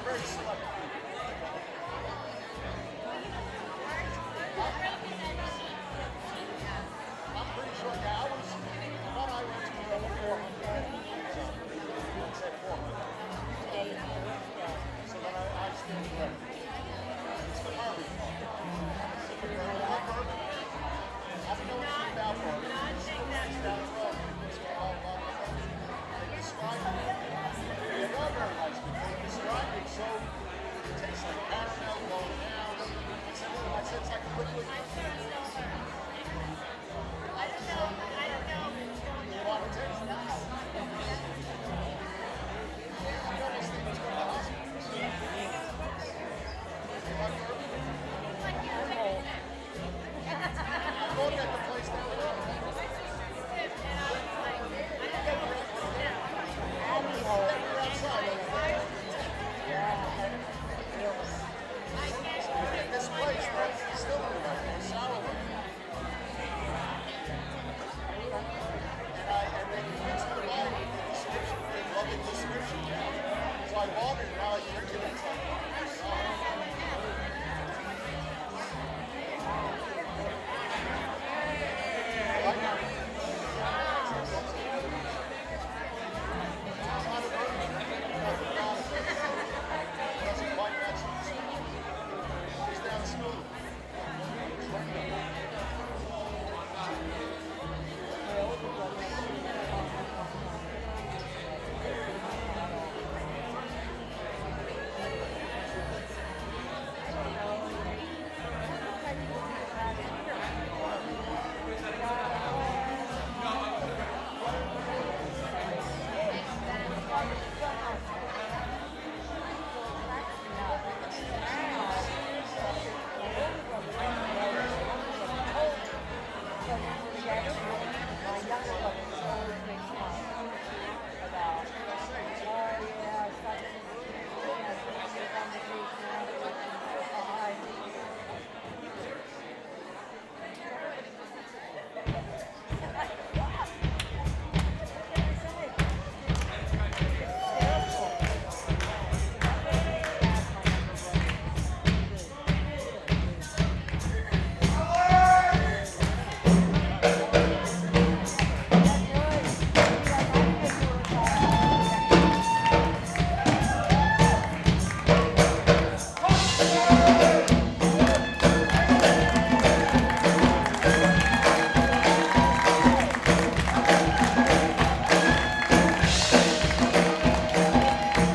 Very select.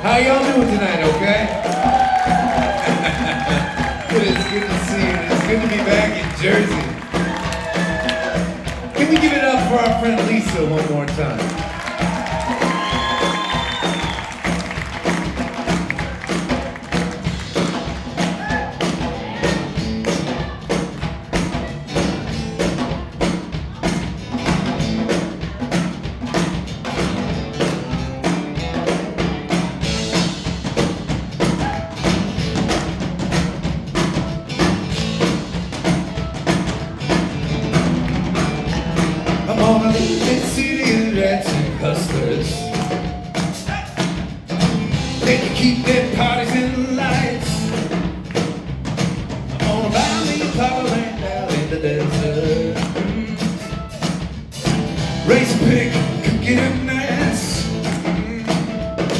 How y'all doing tonight, okay? It's good to see you. It's good to be back in Jersey. Can we give it up for our friend Lisa one more time? They can keep their parties in lights. I'm gonna buy me a power land out in the desert. Race a pig, cook it up nice,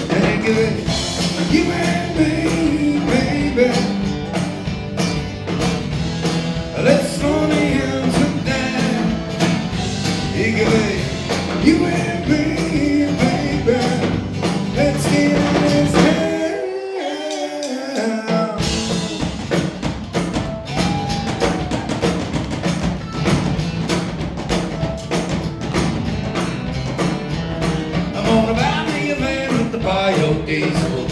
and then give it you and me, baby. Let's slow me in tonight. You give it you and me, baby. Let's get in this town. I'm gonna buy me a van with the biodiesel.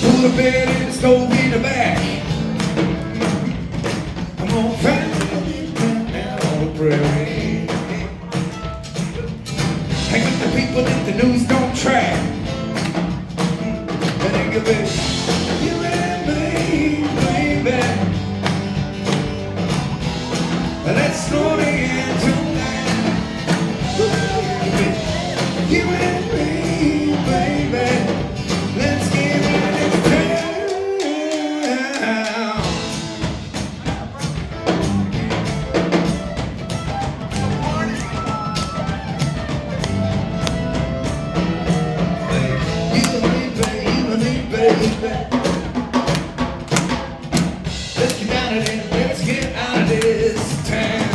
Put a bed in the stove in the back. I'm gonna find me a little town down on the prairie. Hang with the people that the news don't track. And they give it you and me, baby. Let's throw the end tonight. You and me, baby. Let's get in this town. Let's get out of there, let's get out of this town.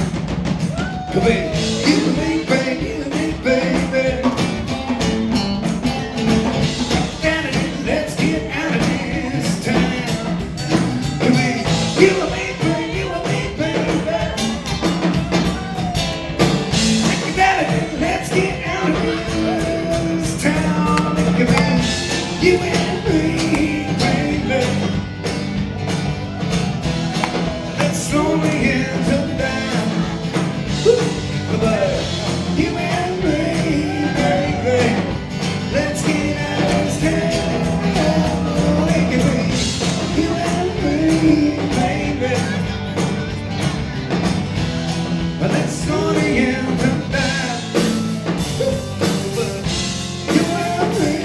Come in, you and me, baby, you and me, baby. Down in it, let's get out of this town. Come in, you and me, baby, you and me, baby. Let's get out of it, let's get out of this town. Come in, you and me, baby. Let's slow me into down. But you and me, baby. Let's get out of this town. It can be you and me, baby. But let's slow me into down. But you and me.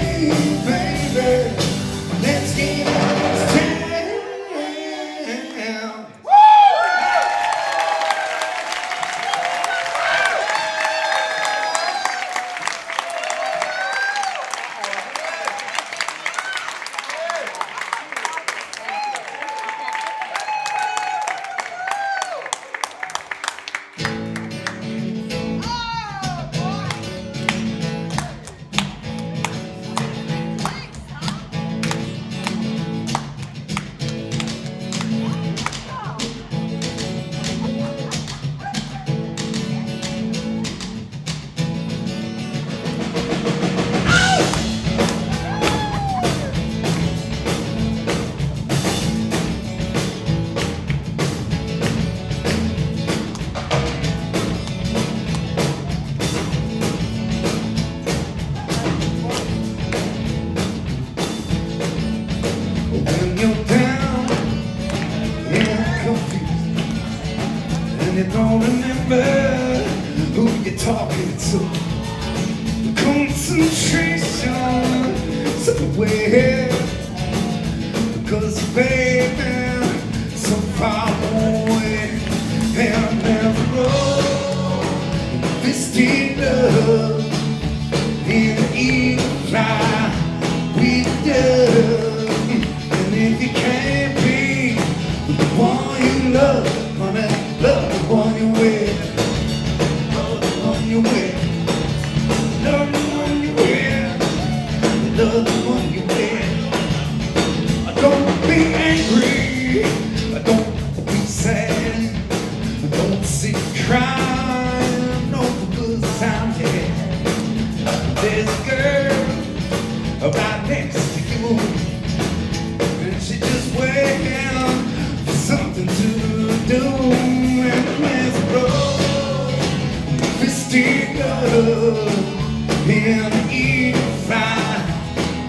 you don't remember who you're talking to. Concentration somewhere, because baby, so far away, and never roll this deep love in the evil fly we do. And if you can't be the one you love, honey, love the one you with, love the one you with, love the one you with, love the one you with. Don't be angry, don't be sad, don't sit crying over good times, yeah. There's a girl right next to you, and she just waiting for something to do. And there's a road, twisted love in the evil fly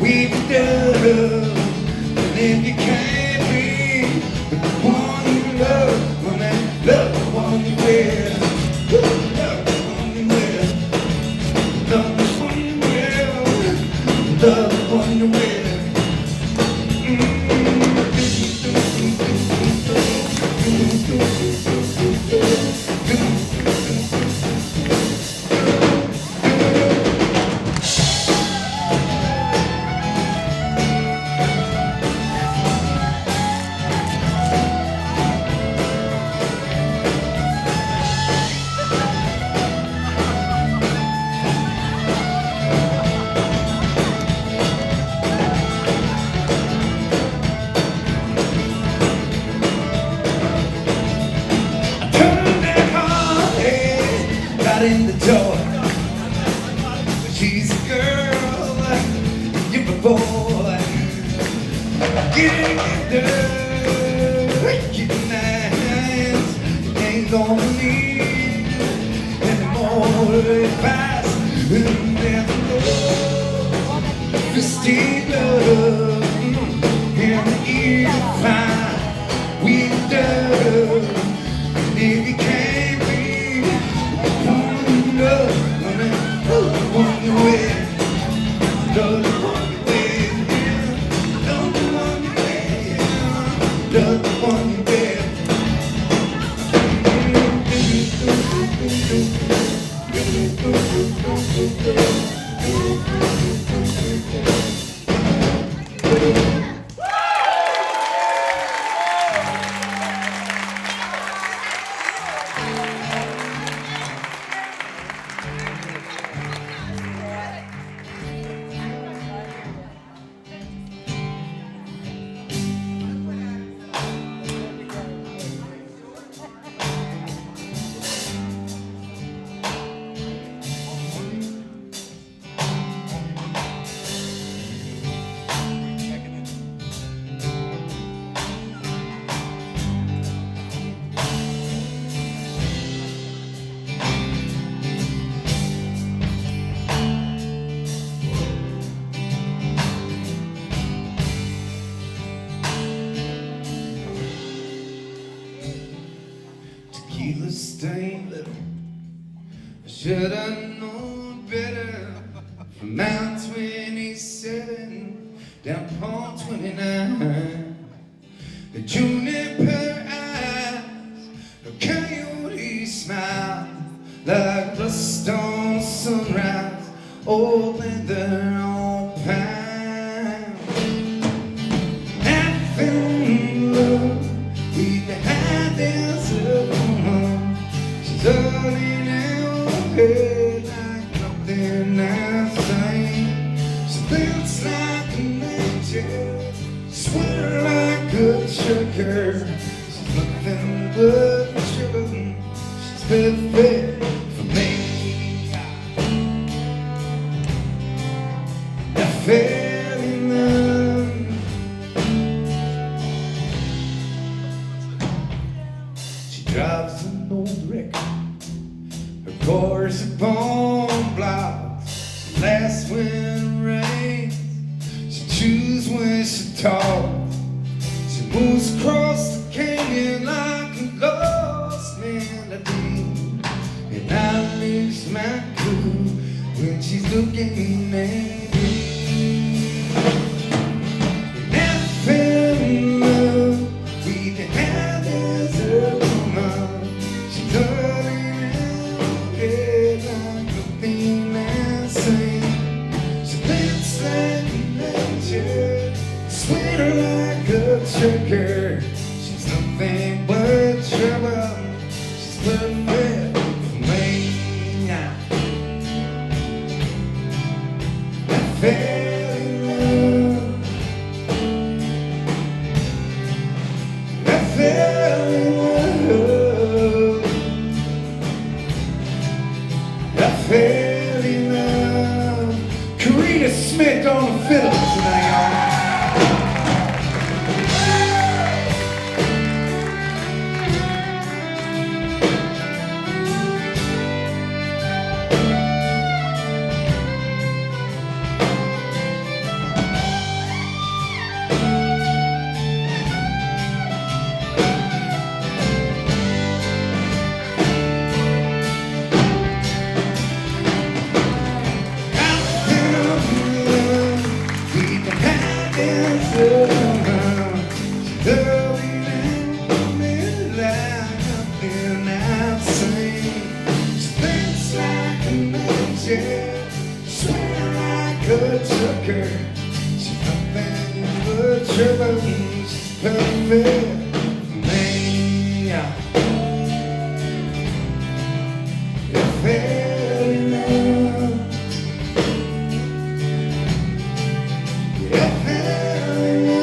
we do. And if you can't be the one you love, honey, love the one you with, love the one you with, love the one you with, love the one you with. In the door, she's a girl, you're a boy. Get nice, you ain't gonna need any more advice. Never know twisted love in the evil fly we do. If you can't be love the one you with, love the one you with, love the one you with, love the one you with. Stained lip, I should have known better. From Mount 27 down Pond 29, the juniper eyes, a coyote smile, like rust on sunrise, old leather on pine. And fell in love with the high desert woman. Turning out head like nothing I've seen. She builds like a nature, swear like a sugar. She's nothing but sugar. She's perfect for me. I fell in love. She drives an old wreck, her cars upon blocks. She laughs when it rains, she chews when she talks. She moves across the canyon like a lost man. sugar. She's nothing but trouble. She's perfect for me. I fell in love. I fell in love. I fell in love. Karina Smith on the fiddle tonight, y'all. She's nothing but trouble. She's perfect for me. I fell in love. I fell in love. I fell in love.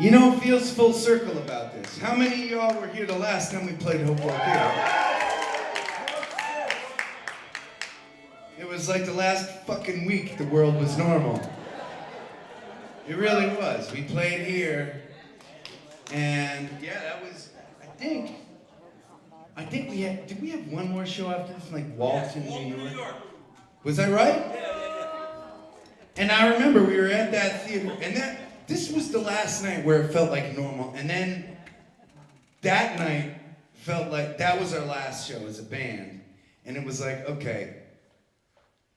You know, it feels full circle about this. How many of y'all were here the last time we played Hopewell Theater? It was like the last fucking week the world was normal. It really was. We played here, and yeah, that was, I think we had, did we have one more show after this, like Walton, New York? Was that right? And I remember we were at that theater, and this was the last night where it felt like normal, and then that night felt like that was our last show as a band, and it was like, okay,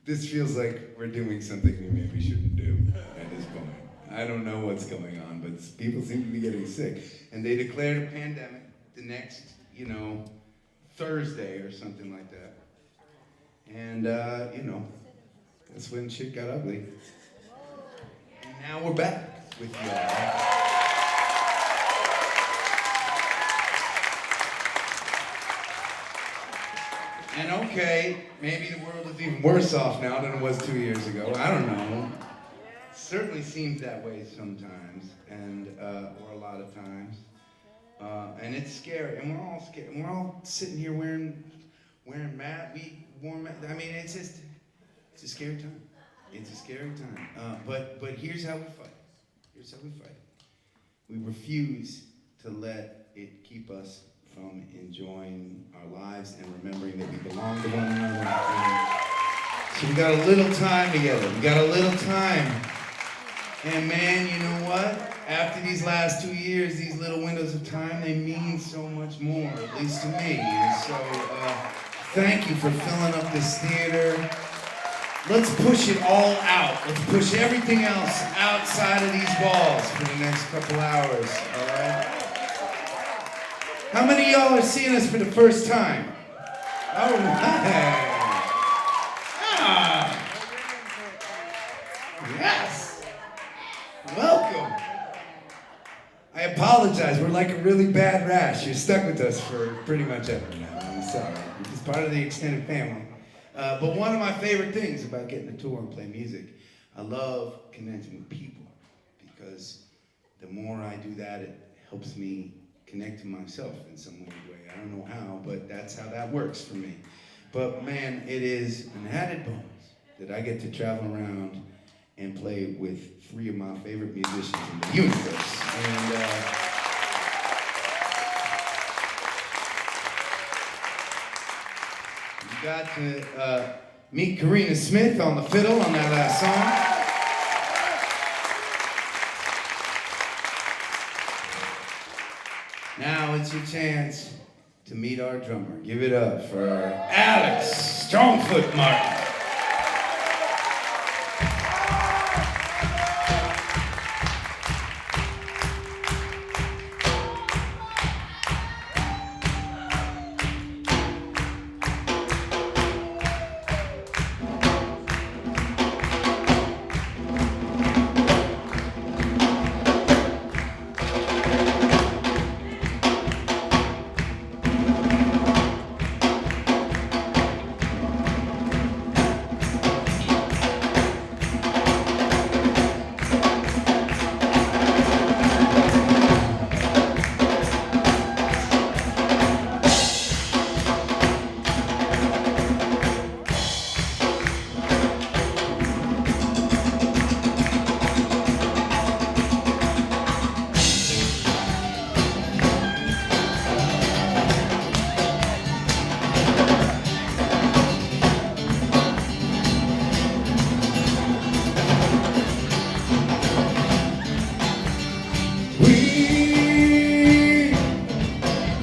this feels like we're doing something we maybe shouldn't do at this point. I don't know what's going on, but people seem to be getting sick, and they declared a pandemic the next, Thursday or something like that, and that's when shit got ugly, and now we're back with y'all. And okay, maybe the world is even worse off now than it was 2 years ago. I don't know. It certainly seems that way sometimes, and or a lot of times. And it's scary, and we're all scared. And we're all sitting here wearing masks. I mean, it's a scary time. It's a scary time. But here's how we fight. Here's how we fight. We refuse to let it keep us from enjoying our lives and remembering that we belong to one another. So we got a little time together. We got a little time. And man, you know what? After these last 2 years, these little windows of time, they mean so much more, at least to me. And so thank you for filling up this theater. Let's push it all out. Let's push everything else outside of these walls for the next couple hours, all right? How many of y'all are seeing us for the first time? All right. Yes. Welcome. I apologize. We're like a really bad rash. You're stuck with us for pretty much ever now. I'm sorry. It's part of the extended family. But one of my favorite things about getting to tour and play music, I love connecting with people, because the more I do that, it helps me connect to myself in some weird way. I don't know how, but that's how that works for me. But man, it is an added bonus that I get to travel around and play with 3 of my favorite musicians in the universe. And got to meet Karina Smith on the fiddle on that last song. Now it's your chance to meet our drummer. Give it up for Alex Strongfoot Martin.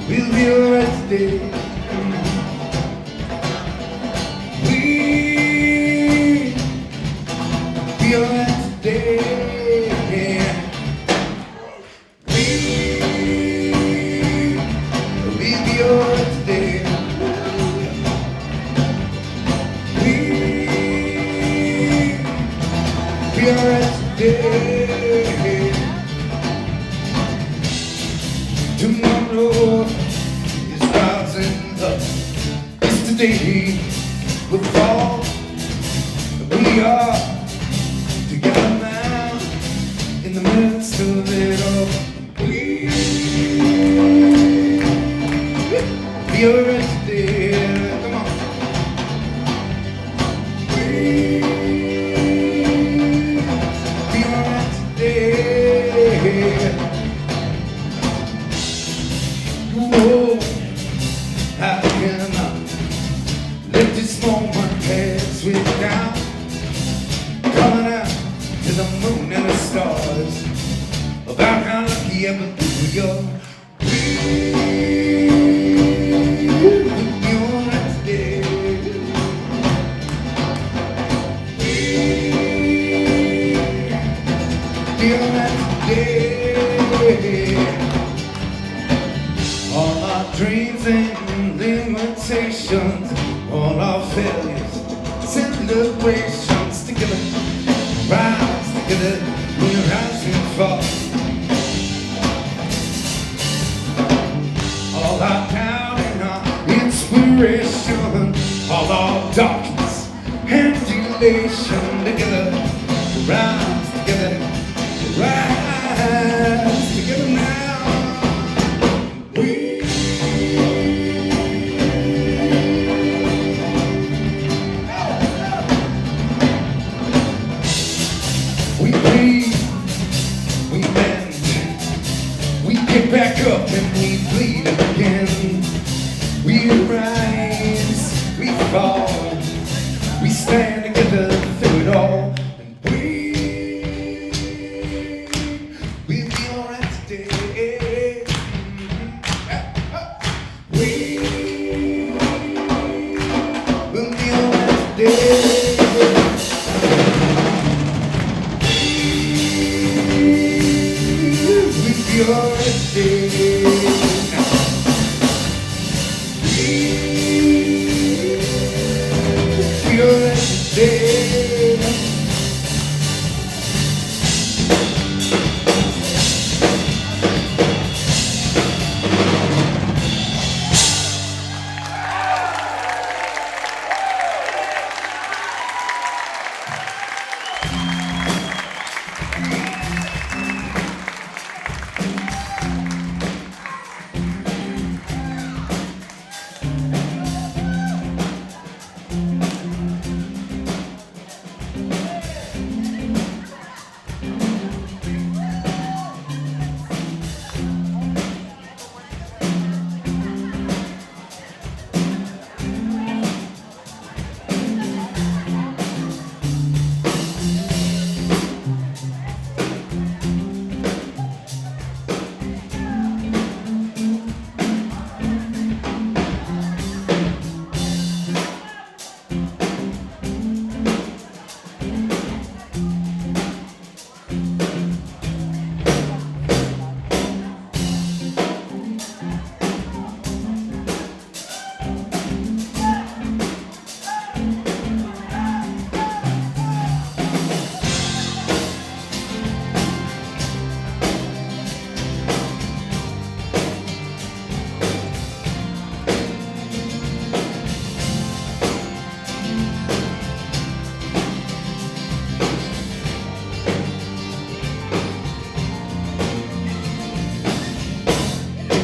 We'll be alright today. We'll be alright today. We'll be alright today. We'll be alright today. Tomorrow is rising up. Yesterday will fall. We are together now in the midst of it all. We'll be alright today. Come on. We'll be alright today. Oh, how can I let this moment pass without coming out to the moon and the stars about how lucky ever we are. We'll be alright today. We'll be alright today. All our dreams and limitations, all our failures, celebrations together, rise together, we rise and fall. All our doubt and our inspiration, all our darkness and elation together, rise together, rise together now. We bleed, we bend, we get back up and we bleed again. We rise, we fall, we stand together through it all. And we'll be alright today. We'll be alright today. Your day.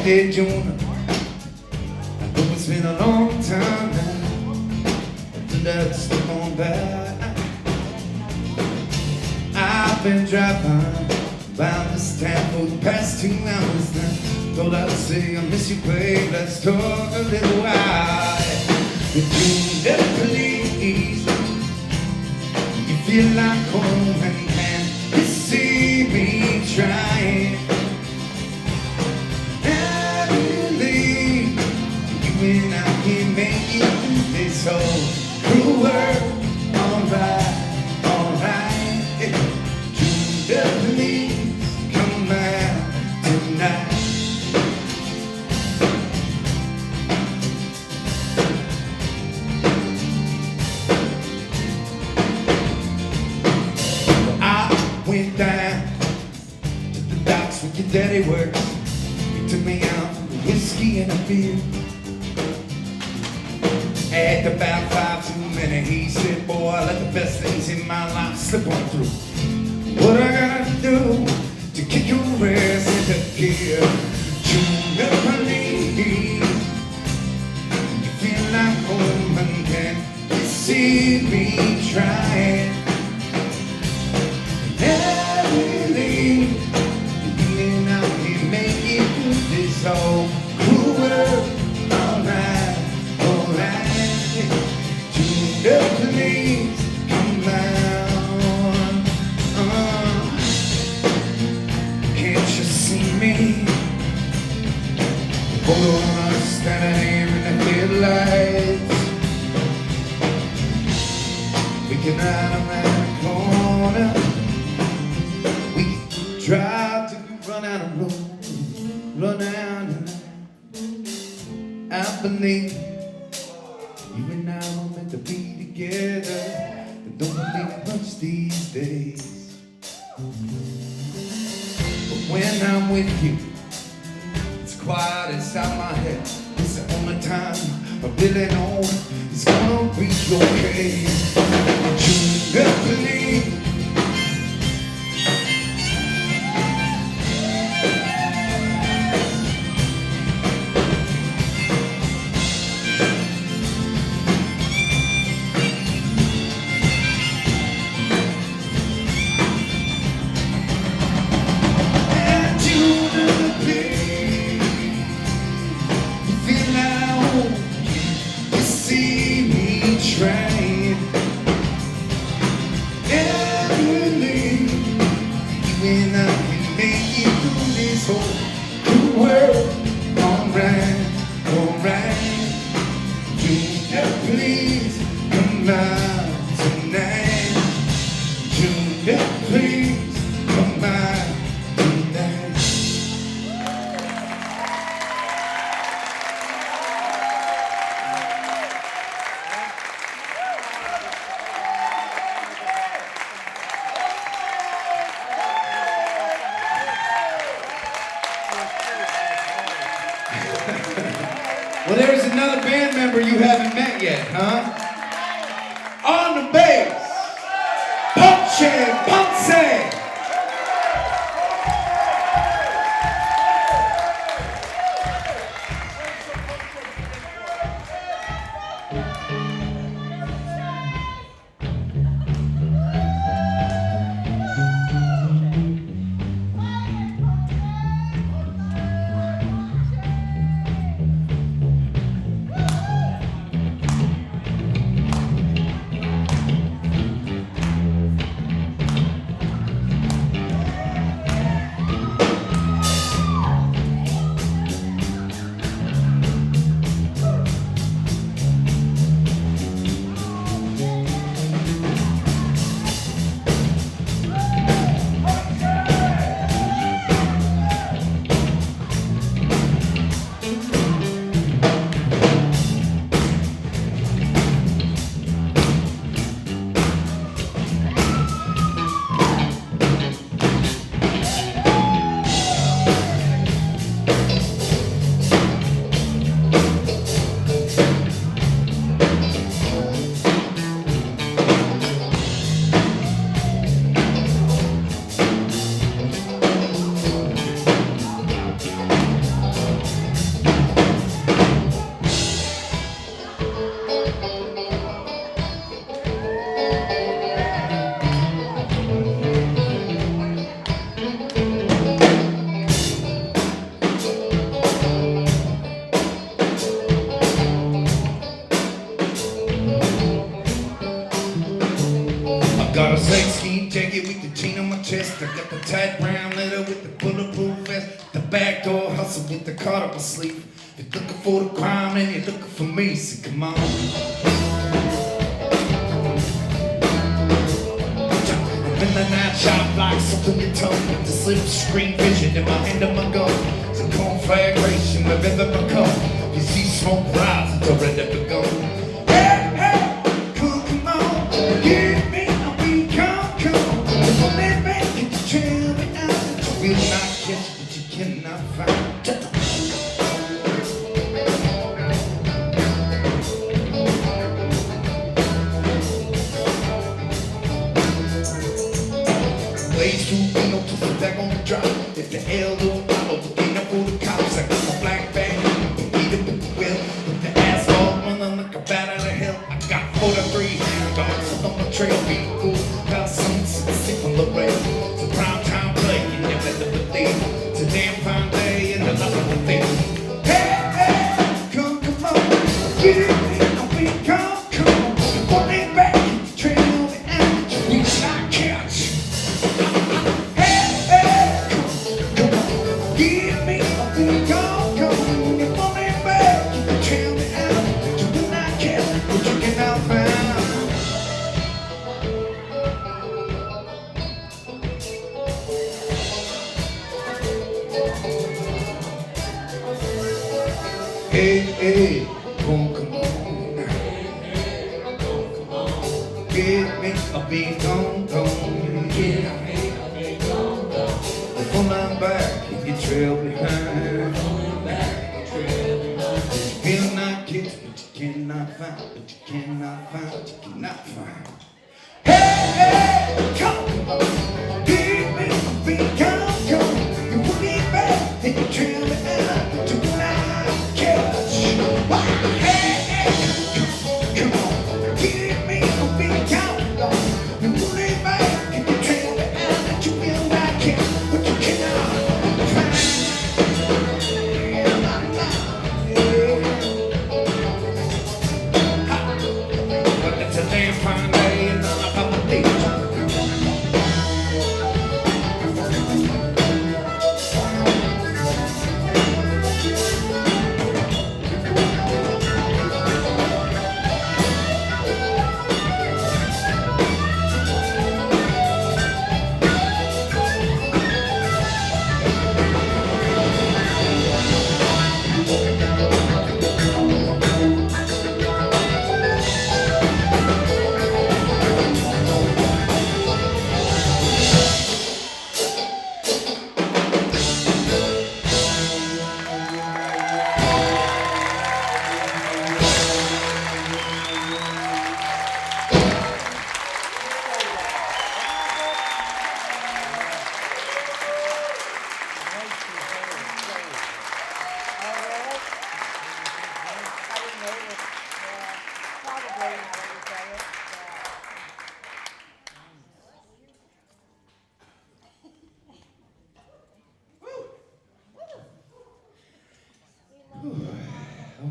birthday, June. I know it's been a long time now, but that's still on by. I've been driving by this town for the past 2 hours now. Thought I'd say I miss you, babe, let's talk a little while. Would you never please? You feel like home and can you see me trying? I believe you and I can make it through this whole cruel world. Alright, alright. Judah, please come out tonight. Went down to the docks where your daddy works. He took me out for the whiskey and a beer. At about 5 too many, he said, boy, I let the best things in my life slip on through. What I gotta do to kick your ass into gear? You never leave. You feel like home and can you see me trying? So cruel world, alright, alright. Judah, please come out. Can't you see me? Both of us standing here in the headlights. We can ride around the corner. We can drive till we run out of room. Run out and I believe you and I were meant to be together, but don't believe much these days. But when I'm with you, it's quiet inside my head. It's the only time I really know it's gonna be okay. You never believe. Trying every you and I can make it through this whole cruel world. Alright, alright. Judah, please come out tonight. Judah, please come out tonight. Well, there's another band member you haven't met yet, huh? On the bass, Ponce, Ponce. got the tight brown leather with the bulletproof vest, the back door hustle with the carnival sleeve. If you're looking for the crime and you're looking for me, so come on. In the night shop like something you told with the slip screen vision in my hand of my gun. It's a conflagration of ever become. You see smoke rise until ready to go. Hey, hey, come on, give me a beat, come. Come on, man, can you trail me out? You will not catch, but you cannot find. Blaze through window to the back on the drop. If the hell don't follow, looking up for the cops. I got my black bag, beat up with the wheel. With the asphalt running like a bat out of hell. I got 43 hand dogs on my trail. Be cool, got some sick on the rail. It's a prime time play, you never believe. It's a damn fine day and a lot of the things. Hey, hey, come on, give me a beat, come. One day back, trail me out, you will not catch. Give me a big come. If only back, you can trail me out. You will not care what you cannot find. Hey, hey, come on. Give me a big come. If I'm not back, you trail behind. You will not get what you cannot find, what you cannot find, what you cannot find. Hey, hey, come on, give me a beat, come. You will be back, and you trail me out, but you will not catch. Hey, hey, come on, give me a beat, come. You will be back, and you trail me out, but you will not catch, what you cannot find. But it's a damn fine day and none of our things.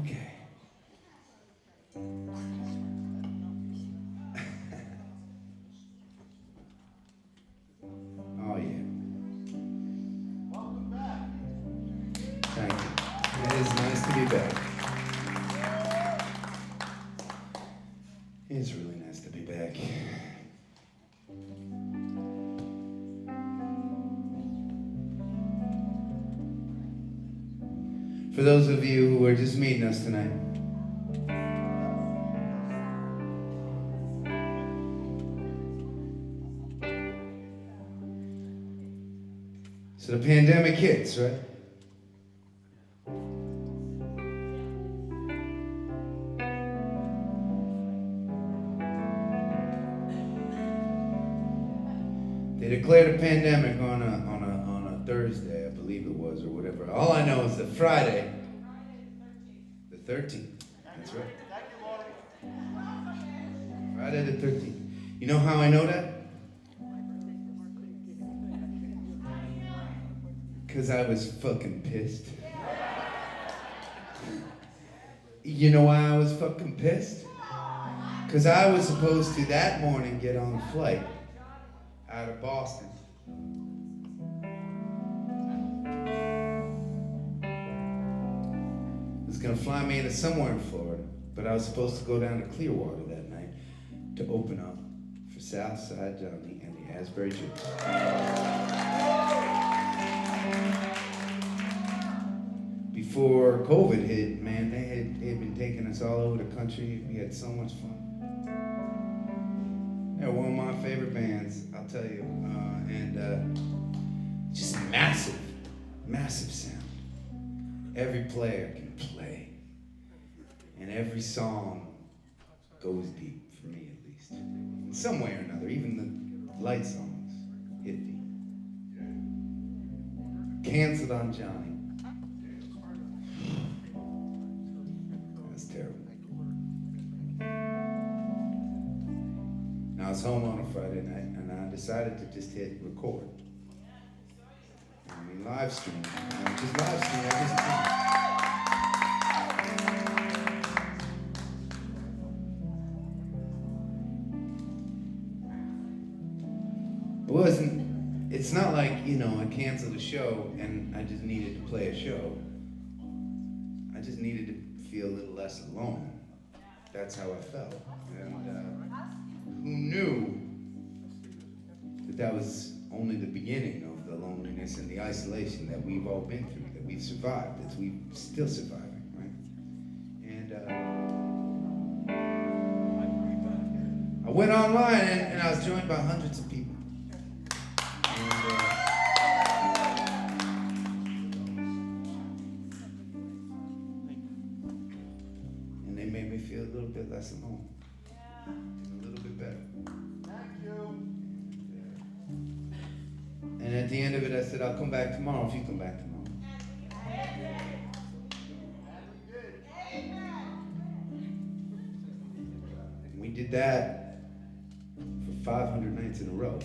Okay. Oh yeah. Welcome back. Thank you. It is nice to be back. It is really nice to be back. For those of you who are just meeting us tonight, so the pandemic hits, right? They declared a pandemic on a Thursday, I believe it was, or whatever. All I know is that Friday, the 13th. That's right. Friday the 13th. You know how I know that? Because I was fucking pissed. You know why I was fucking pissed? Because I was supposed to that morning get on a flight out of Boston gonna fly me into somewhere in Florida, but I was supposed to go down to Clearwater that night to open up for Southside Johnny and the Asbury Jukes. Before COVID hit, man, they had been taking us all over the country. We had so much fun. They're one of my favorite bands, I'll tell you, and just massive, massive sound. Every player can play, and every song goes deep, for me at least. In some way or another, even the light songs hit deep. Canceled on Johnny. That's terrible. I was home on a Friday night, and I decided to just hit record. Live stream. Just live stream everything. It's not like, I canceled a show and I just needed to play a show. I just needed to feel a little less alone. That's how I felt. And who knew that was only the beginning of the loneliness and the isolation that we've all been through, that we've survived, that we're still surviving, right? And I went online and I was joined by hundreds of people. And they made me feel a little bit less alone, and a little bit better. Thank you. And at the end of it, I said, I'll come back tomorrow if you come back tomorrow. And we did that for 500 nights in a row.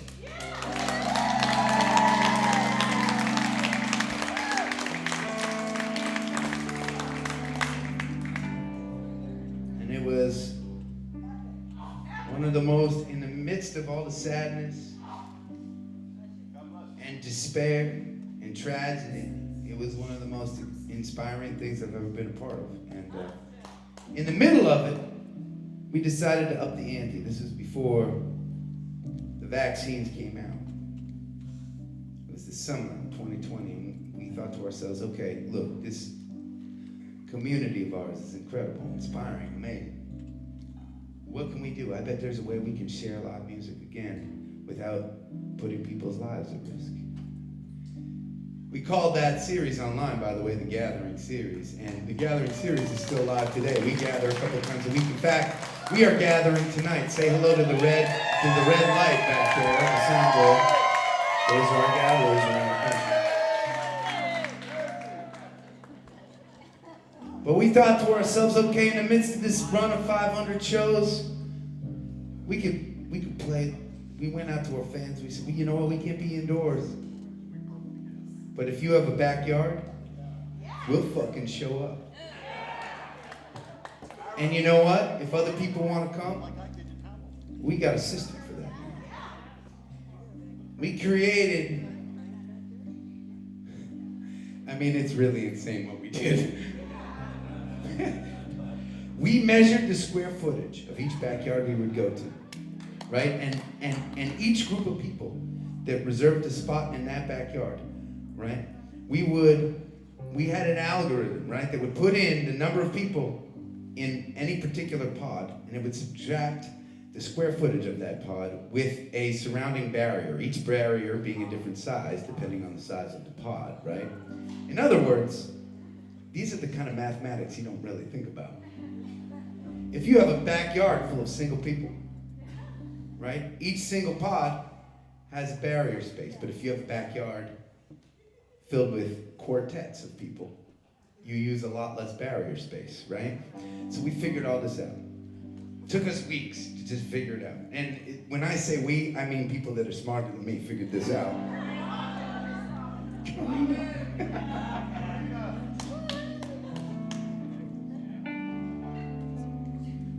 And it was one of the most, in the midst of all the sadness, and despair and tragedy, it was one of the most inspiring things I've ever been a part of. And in the middle of it, we decided to up the ante. This was before the vaccines came out. It was the summer of 2020, and we thought to ourselves, okay, look, this community of ours is incredible, inspiring, amazing. What can we do? I bet there's a way we can share live music again without putting people's lives at risk. We called that series online, by the way, the Gathering Series. And the Gathering Series is still live today. We gather a couple times a week. In fact, we are gathering tonight. Say hello to the red light back there, the soundboard. Those are our gatherers around the country. But we thought to ourselves, okay, in the midst of this run of 500 shows, we could play. We went out to our fans. We said, well, you know what? We can't be indoors. But if you have a backyard, we'll fucking show up. And you know what? If other people want to come, we got a system for that. We created, it's really insane what we did. We measured the square footage of each backyard we would go to, right? And each group of people that reserved a spot in that backyard, right? We had an algorithm, right, that would put in the number of people in any particular pod, and it would subtract the square footage of that pod with a surrounding barrier, each barrier being a different size depending on the size of the pod, right? In other words, these are the kind of mathematics you don't really think about. If you have a backyard full of single people, right, each single pod has barrier space, but if you have a backyard filled with quartets of people, you use a lot less barrier space, right? So we figured all this out. It took us weeks to just figure it out. And when I say we, I mean people that are smarter than me figured this out.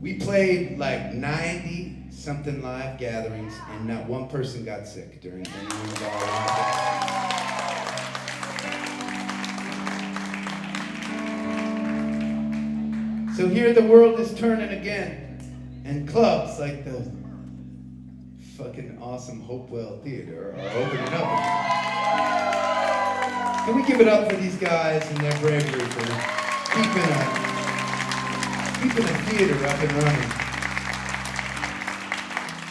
We played like 90-something live gatherings, and not one person got sick during any one of our live. So here the world is turning again, and clubs like the fucking awesome Hopewell Theater are opening up again. Can we give it up for these guys and their bravery for keeping a theater up and running?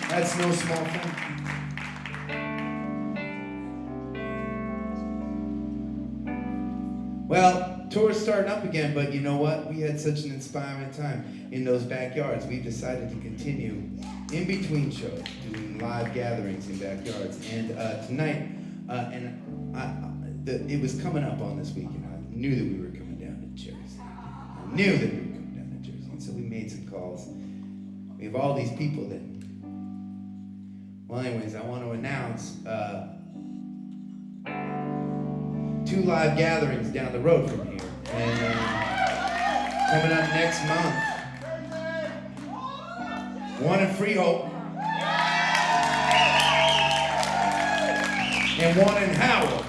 That's no small thing. Well, tour's starting up again, but you know what? We had such an inspiring time in those backyards. We decided to continue in between shows, doing live gatherings in backyards. And tonight, it was coming up on this weekend. I knew that we were coming down to Jersey. And so we made some calls. We have all these people that, well, anyways, I want to announce 2 live gatherings down the road from here. And coming up next month, one in Freehold and one in Howell.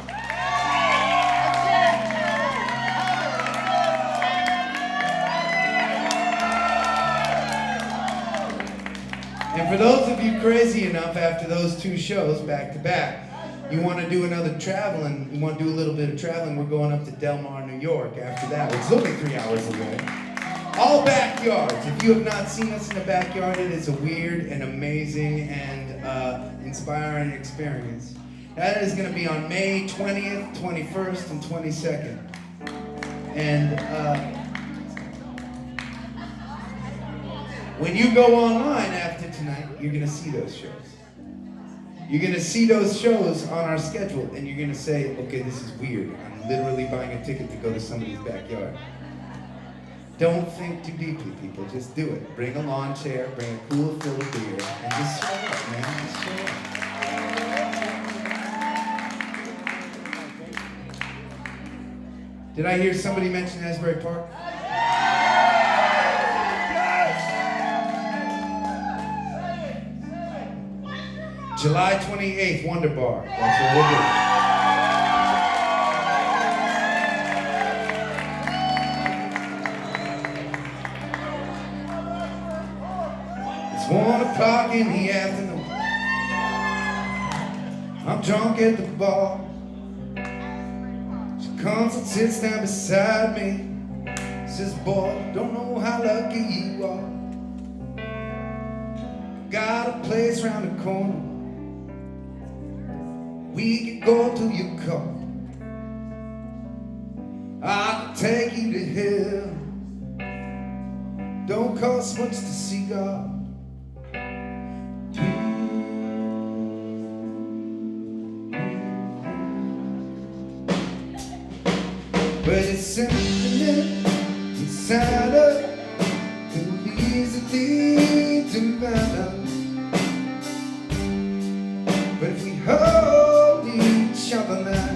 And for those of you crazy enough after those 2 shows back to back, you want to do another traveling, you want to do a little bit of traveling, we're going up to Del Mar, New York after that, which is only 3 hours away. All backyards. If you have not seen us in the backyard, it is a weird and amazing and inspiring experience. That is going to be on May 20th, 21st, and 22nd. And when you go online after tonight, you're going to see those shows. You're going to see those shows on our schedule, and you're going to say, okay, this is weird. I'm literally buying a ticket to go to somebody's backyard. Don't think too deeply, people. Just do it. Bring a lawn chair, bring a cooler full of beer, and just show up, man. Just show up. Did I hear somebody mention Asbury Park? July 28th, Wonder Bar. That's what we'll do. It's 1 o'clock in the afternoon. I'm drunk at the bar. She comes and sits down beside me. Says, boy, don't know how lucky you are. Got a place round the corner. We could go to your car. I could take you to hell. Don't cost much to see God. But it's something inside us that leads the thing to find out. But if we hold each other now,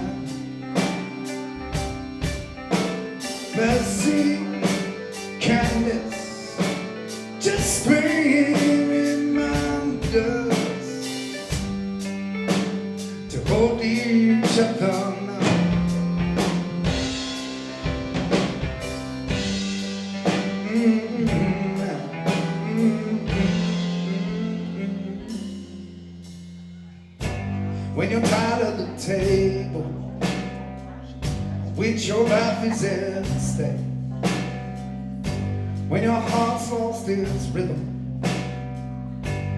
mercy, kindness, just remind us to hold each other now. When you're tired of the table, which your life is at stake, when your heart's lost its rhythm,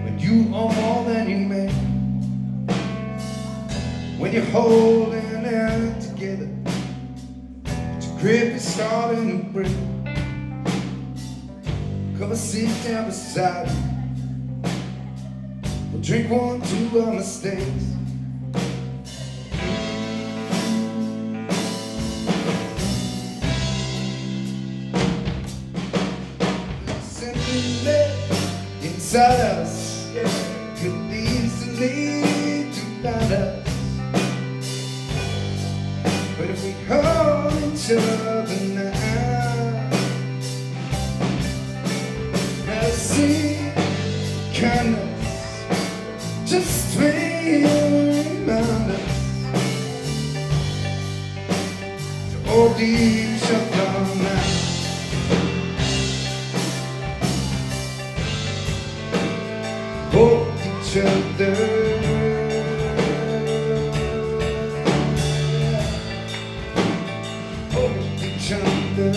when you are more than you make, when you're holding it together, but your grip is starting to break, come and sit down beside me. We'll drink 1, 2 our mistakes. Inside us, could easily divide us. But if we hold each other now, mercy, kindness, just remind us to hold each other now. other. Hold each other.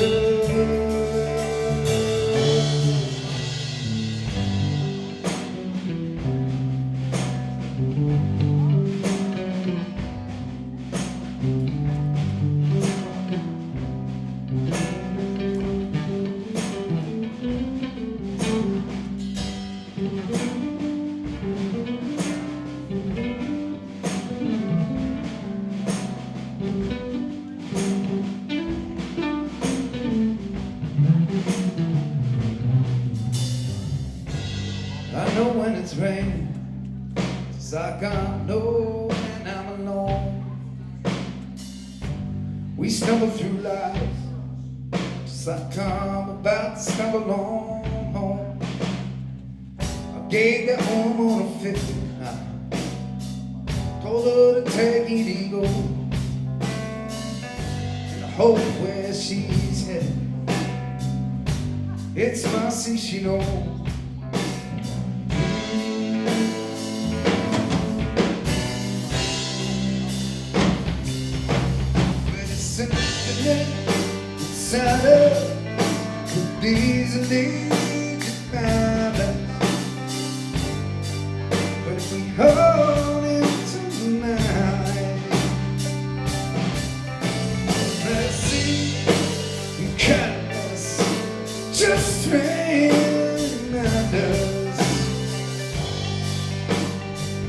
I know when it's raining, it's like I know when I'm alone. We stumble through life, just like I'm about to stumble on home. I gave that woman a 50, I told her to take it easy, and I hope where she's headed, it's my sea she knows. Inside her could easily get balance, but if we hold it tonight, let's see and kindness just remind us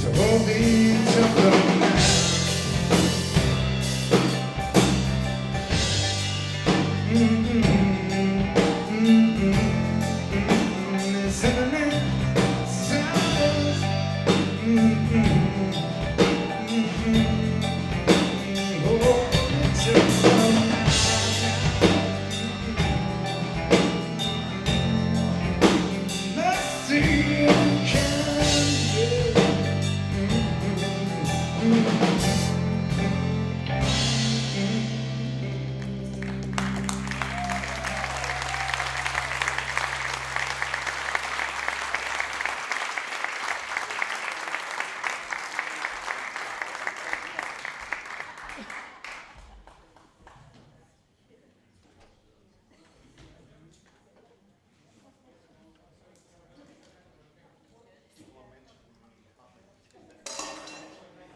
to hold each other now.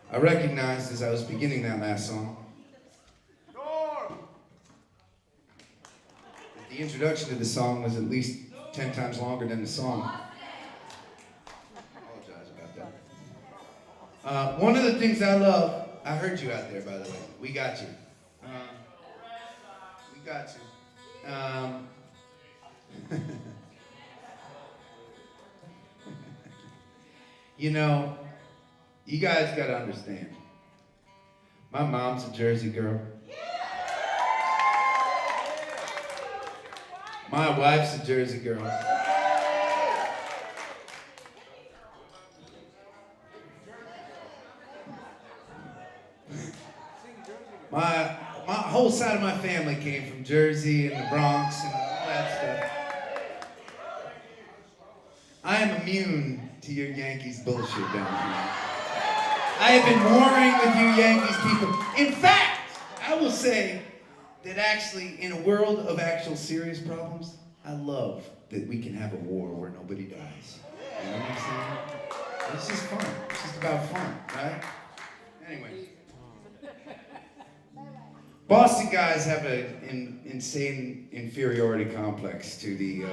I recognized as I was beginning that last song that the introduction to the song was at least 10 times longer than the song. I apologize about that. One of the things I love, I heard you out there, by the way. We got you. We got you. You know, you guys gotta understand. My mom's a Jersey girl. My wife's a Jersey girl. My whole side of my family came from Jersey and the Bronx and all that stuff. I am immune to your Yankees bullshit down here. I have been warring with you Yankees people. In fact, I will say that actually, in a world of actual serious problems, I love that we can have a war where nobody dies. You know what I'm saying? It's just fun. It's just about fun, right? Anyway. Boston guys have an insane inferiority complex to the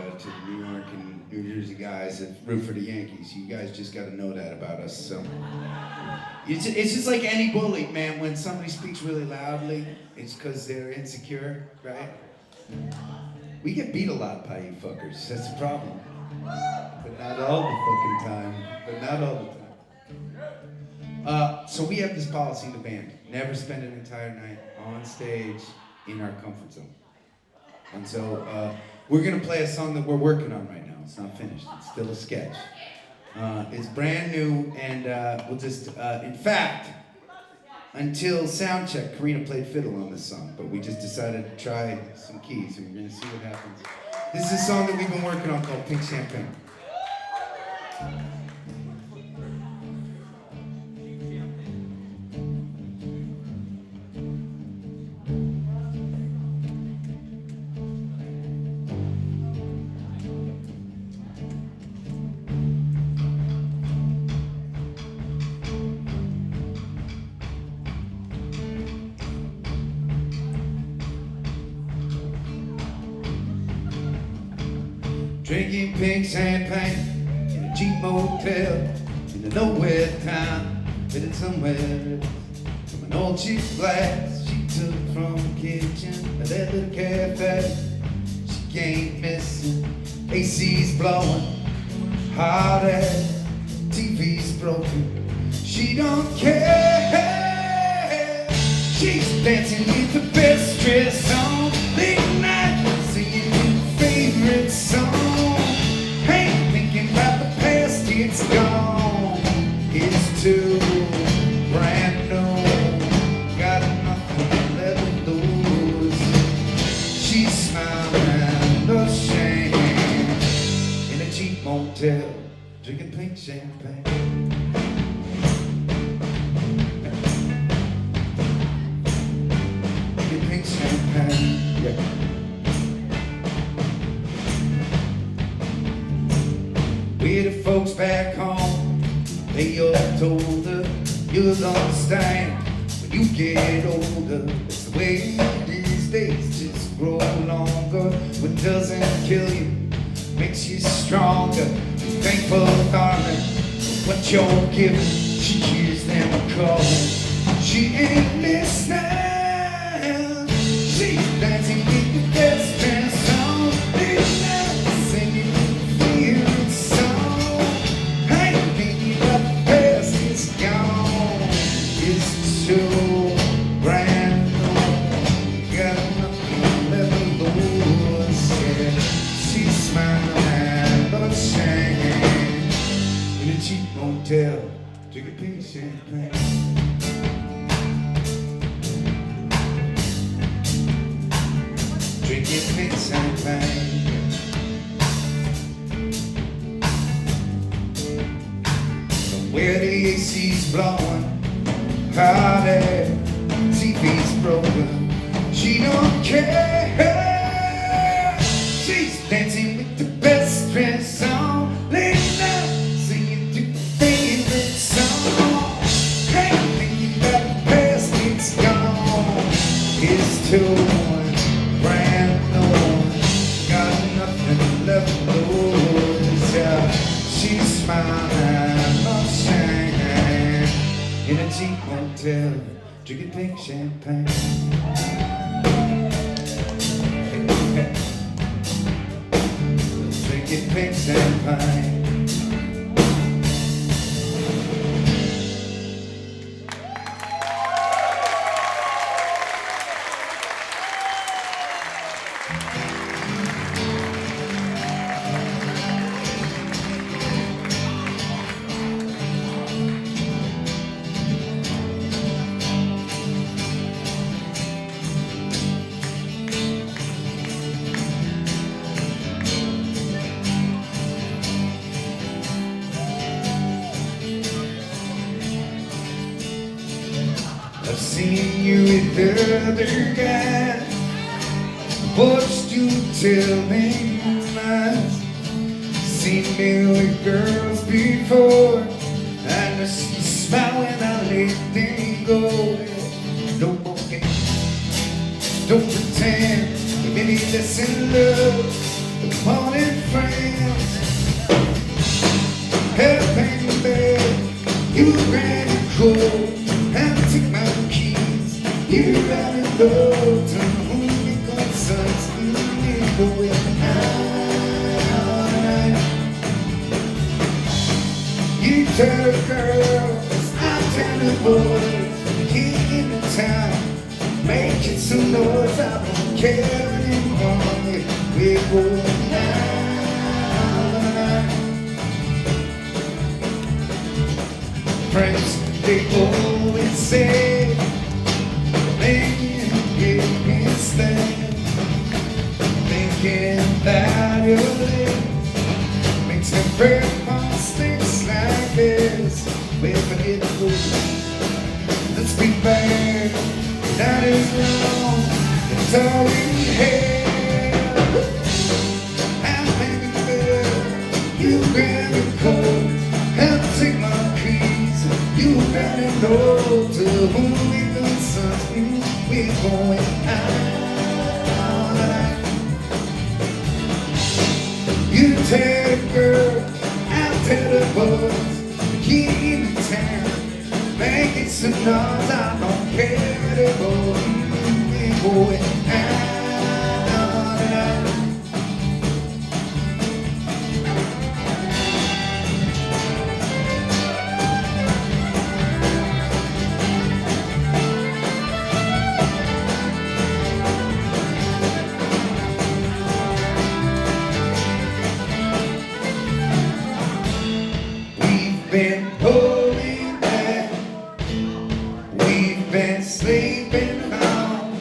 New York and New Jersey guys that root for the Yankees. You guys just got to know that about us. So it's just like any bully, man. When somebody speaks really loudly, it's because they're insecure, right? We get beat a lot by you fuckers. That's the problem. But not all the fucking time. But not all the time. So we have this policy in the band. Never spend an entire night on stage in our comfort zone. And so we're gonna play a song that we're working on right now. It's not finished, it's still a sketch. It's brand new and we'll just, in fact, until sound check, Karina played fiddle on this song, but we just decided to try some keys and we're gonna see what happens. This is a song that we've been working on called Pink Champagne. drinking pink champagne in a cheap motel in a nowhere town, headed somewhere else. From an old cheap glass she took from the kitchen of that little cafe. She ain't missing, AC's blowing, hot ass, TV's broken. She don't care. She's dancing with the best dress on, late night, singing her favorite song. Ain't thinking about the past, it's gone. It's too brand new, got nothing left to lose. She's smiling ashamed in a cheap motel, drinking pink champagne. Yeah. With the folks back home, they all told her, you'll understand when you get older. It's the way these days just grow longer. What doesn't kill you makes you stronger. Be thankful, darling, for what you're given. She hears them calling, she ain't listening. She's dancing with the best dress on, singing her favorite song. I ain't thinking about the past, it's gone. It's too brand new, got nothing left to lose. Yeah. She's smiling but ashamed in a cheap motel, drinking pink champagne. Drinking pink champagne. Where the AC's blowing, hot air, TV's broken. She don't care. She's dancing with the best dress on, late night, singing to favorite song. Ain't thinking about the past, it's gone. It's too brand new, got nothing left to lose. Yeah. She's smiling ashamed in a cheap motel, drinking pink champagne. Drinking pink champagne. I've seen you with other guys, watched you till they lies. Seen me with girls before, and I see you smile when I let them go. No more games, don't pretend we're any less in love. Come on in, friends, help me, babe. You ran it cold. And take my keys, you gotta go to whom it concerns. You going out. You tell the girls, I tell the boys, here in the town, making some noise. I don't care anymore. We're going out. Friends, they always say, maybe you can stand. Thinking about your lips makes them break mistakes like this. Where forget to go, let's be bad. That is wrong, it's all we have. And maybe better, you grab your coat and take my keys. You gotta know to whom it concerns. We're going out. You tell the girls, I'll tell the boys, keep in town, making some noise. I don't care anymore. Boy, we've been pulling back, we've been sleeping home,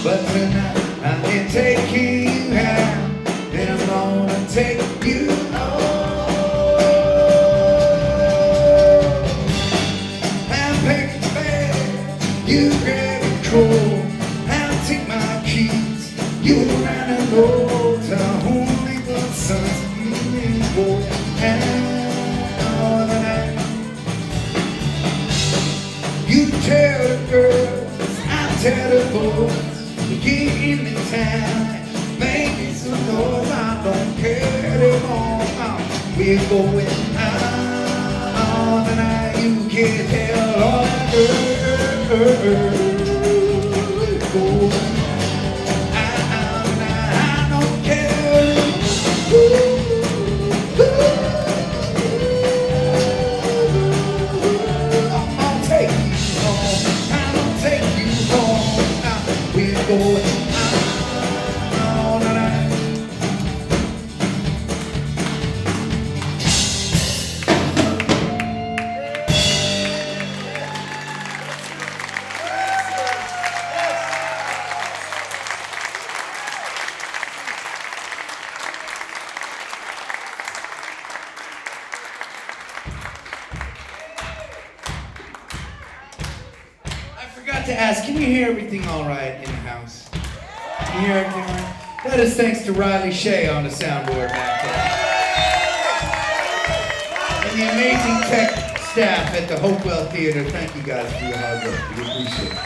but tonight I can take you out, and I'm gonna take you home. I'll pack the bag, you grab your coat, I'll take my keys, you run and go to only the sun's boy. You tell the girls, I tell the boys, we get in the town, making some noise. I don't care anymore. We're going out tonight. You can tell all the girls. Go out tonight. I don't care. I'll take you home. I'll take you home. We're going out tonight. I forgot to ask, can you hear everything all right in the house? Can you hear everything all right? That is thanks to Riley Shea on the soundboard back there. And the amazing tech staff at the Hopewell Theater. Thank you guys for your hard work. We appreciate it.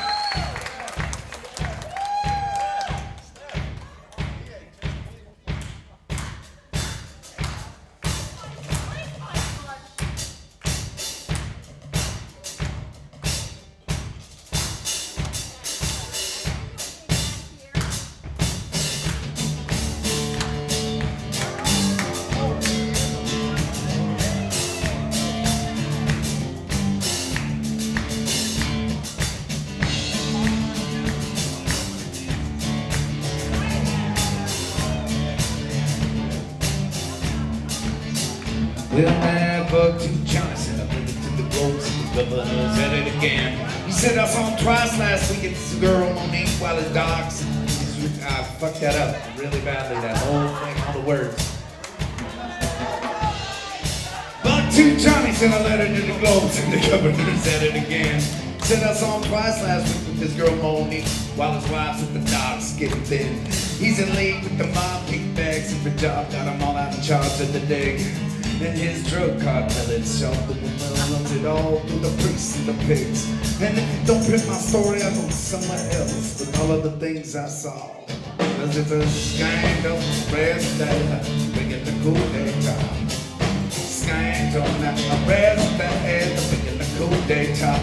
Well, I bugged to Johnson, I bring it to the ropes, and the governor said it again. He said I saw him twice last week at this girl Monique while his dogs. I fucked that up really badly, that whole thing, all the words. Bugged to Johnny sent a letter to the Globes, and the governor said it again. Said I saw him twice last week with this girl Monique while his wife's at the docks getting thin. He's in league with the mob, kick bags and for job, got them all out in charge of the dig. And his drug cartel itself, the woman runs it all through the priests and the pigs. And if you don't fit my story, I go somewhere else with all of the things I saw. Cause it's a scandal, rest that we get the coup d'etat. Scandal, now rest that we get the coup d'etat.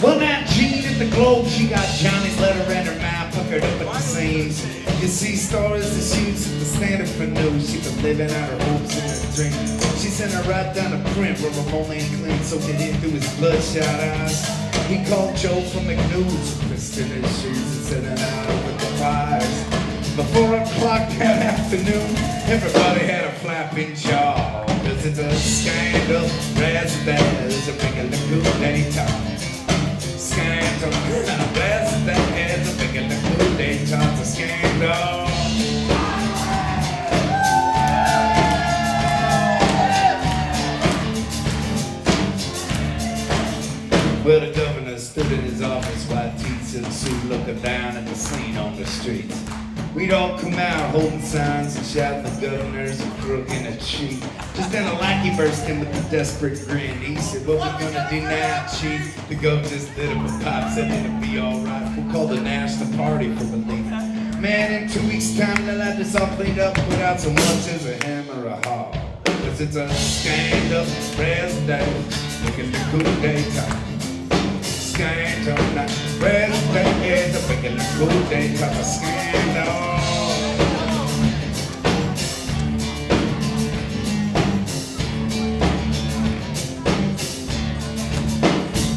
Well, now Jean at the Globe, she got Johnny's letter in her mouth, puckered up at the seams. You see stories that she used at the Standard for news. She been living out her hopes and her dreams. She sent her right down to print where Ramon ain't clean, soaked it in through his bloodshot eyes. He called Joe from McNews, pissed in his shoes and set it out with the fires. By 4 o'clock that afternoon, everybody had a flapping jaw. Cause it's a scandal, razzle-dazzle, a regular coup d'etat. Scandal, razzle-dazzle, a regular coup d'etat. It's a scandal. Well, the governor stood in his office, white teeth and suit, looking down at the scene on the streets. We'd all come out holding signs and shouting the governor's a crook and a cheat. Just then a lackey burst in with a desperate grin. He said, what we gonna do now, chief? The gov just lit up a pipe, said it'll be alright. We'll call the national party for relief. Man, in 2 weeks' time, they'll have this all cleaned up without so much as a hammer or a haw. 'Cause it's a scandal, president, making the coup d'etat. Scandal, not president, making the coup d'etat. Scandal.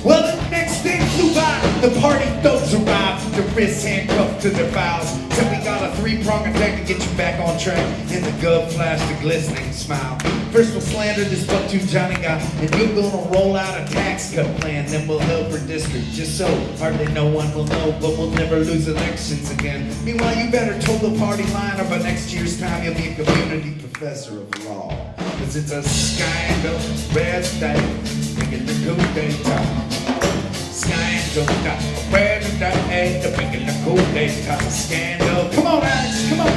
Well, the next day flew by, the party thugs arrived, with their wrists handcuffed to their files. Said we got a three-pronged attack to get you back on track, and the gov flashed a glistening smile. First we'll slander this buck-tooth Johnny guy, and you're gonna roll out a tax cut plan, then we'll help her district, just so hardly no one will know, but we'll never lose elections again. Meanwhile, you better toe the party line, or by next year's time you'll be a community professor of law. 'Cause it's a scandal, red state, making the coup d'etat. Scandal, not a president, they're making the coup d'etat. Scandal. Come on, Alex, come on.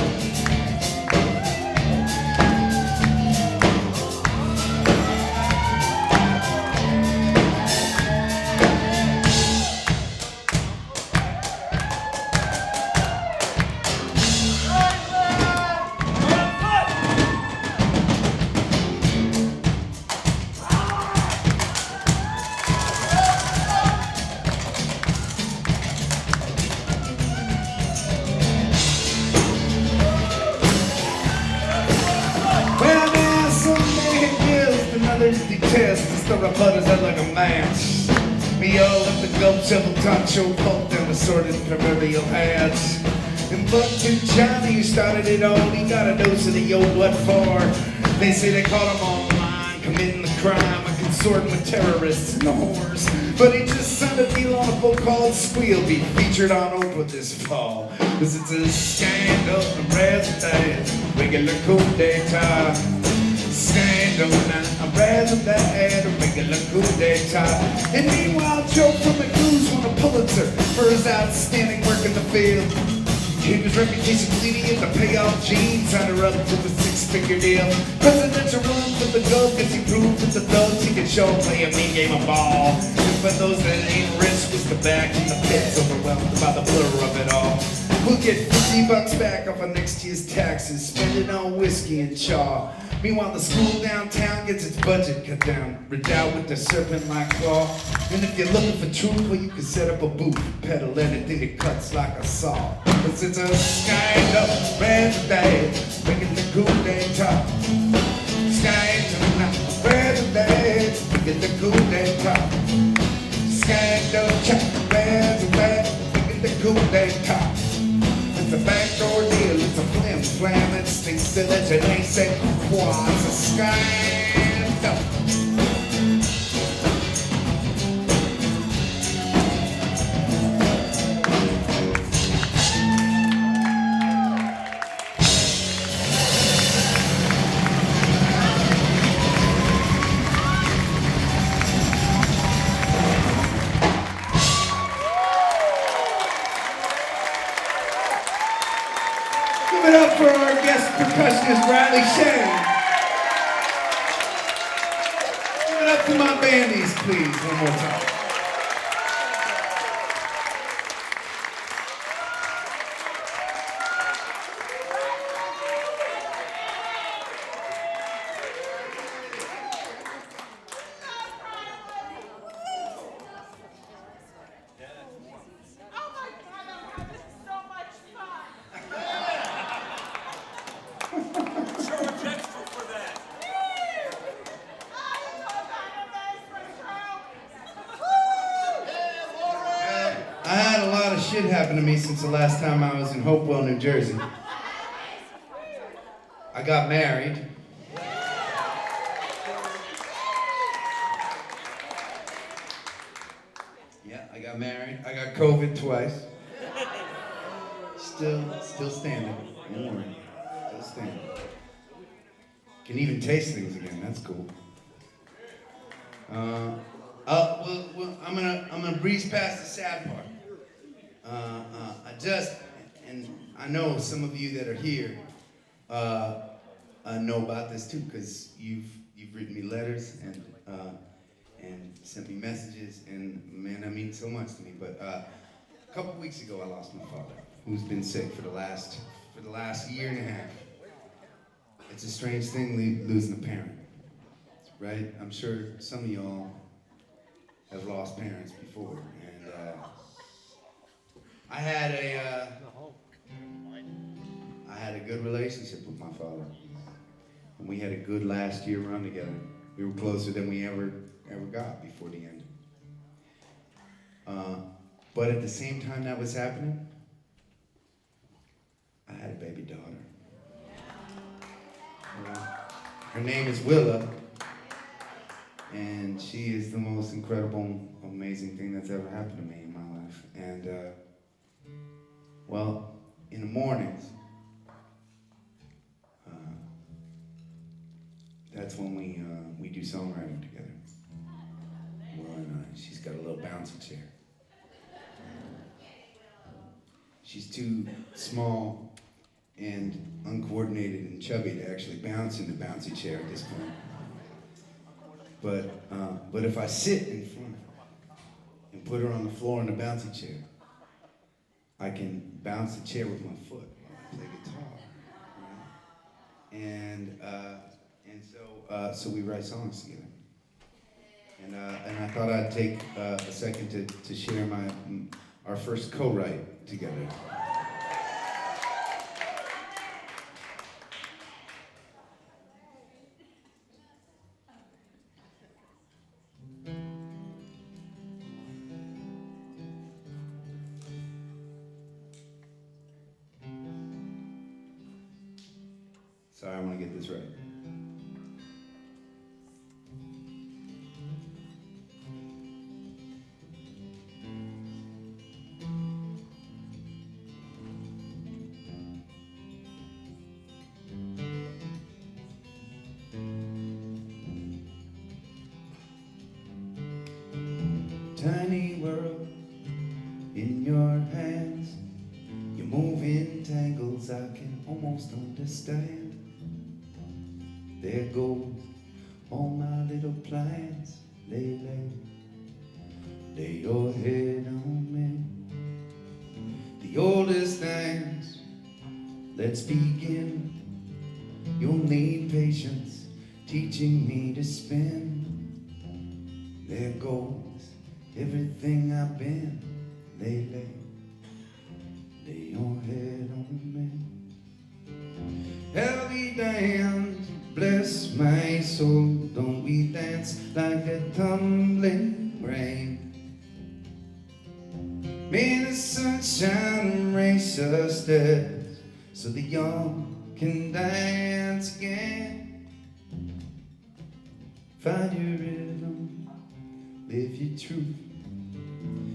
Detest the stir up butters out like a match. Me all up the gum shovel poncho, pulled down assorted proverbial hats. And Buck-tooth Johnny, who started it all, he got a dose of the old what for. They say they caught him online, committing the crime of consorting with terrorists and the whores. But he just signed a deal on a book called Squeal, be featured on Oprah this fall. 'Cause it's a scandal, a president, regular coup d'etat. Scandal, now I'm president, a regular coup d'etat. And meanwhile, Joe from the Goose won a Pulitzer for his outstanding work in the field. Keep his reputation bleeding in the payoff jeans, signed her up to a six-figure deal. Presidential run for the gov, cause he proved that the thugs he could show play a mean game of ball. And for those that ain't rich, was the back in the pits, overwhelmed by the blur of it all. We'll get $50 back off of next year's taxes, spend it on whiskey and chaw. Meanwhile, the school downtown gets its budget cut down, redoubt with the serpent-like claw. And if you're looking for truth, well, you can set up a booth, peddle anything that cuts like a saw. 'Cause it's a scandal, president, making the coup d'etat. Scandal, not president, making the coup d'etat. Scandal, check, president, making the coup d'etat. It's a backdoor deal, it's a flim-flam, it stinks to the Janae say, it's a scandal. Give it up for our guest percussionist, Riley Shane. Give it up to my bandies, please, one more time. I had a lot of shit happen to me since the last time I was in Hopewell, New Jersey. I got married. Yeah, I got married. I got COVID twice. Still standing. Don't worry. Still standing. Can even taste things again. That's cool. Well, I'm gonna breeze past the sad part. And I know some of you that are here know about this too, because you've written me letters and sent me messages, and man, that means so much to me. But A couple weeks ago, I lost my father, who's been sick for the last year and a half. It's a strange thing losing a parent, right? I'm sure some of y'all have lost parents before, and I had a good relationship with my father, and we had a good last year run together. We were closer than we ever got before the end. But at the same time that was happening, I had a baby daughter. Her name is Willa, and she is the most incredible, amazing thing that's ever happened to me in my life. And well, in the mornings, that's when we do songwriting together. Well, and she's got a little bouncy chair. She's too small and uncoordinated and chubby to actually bounce in the bouncy chair at this point. But if I sit in front of her and put her on the floor in the bouncy chair, I can bounce the chair with my foot while I play guitar. Right? And so we write songs together. And I thought I'd take a second to share our first co-write together. Sorry, I want to get this right. Tiny world in your hands, you move in tangles I can almost understand. There goes all my little plans. Lay your head on me. The oldest dance, let's begin. You'll need patience, teaching me to spin. There goes everything I've been. Lay your head on me. Heavy dance, bless my soul. Don't we dance like a tumbling rain? May the sunshine erase our steps so the young can dance again. Find your rhythm, live your truth.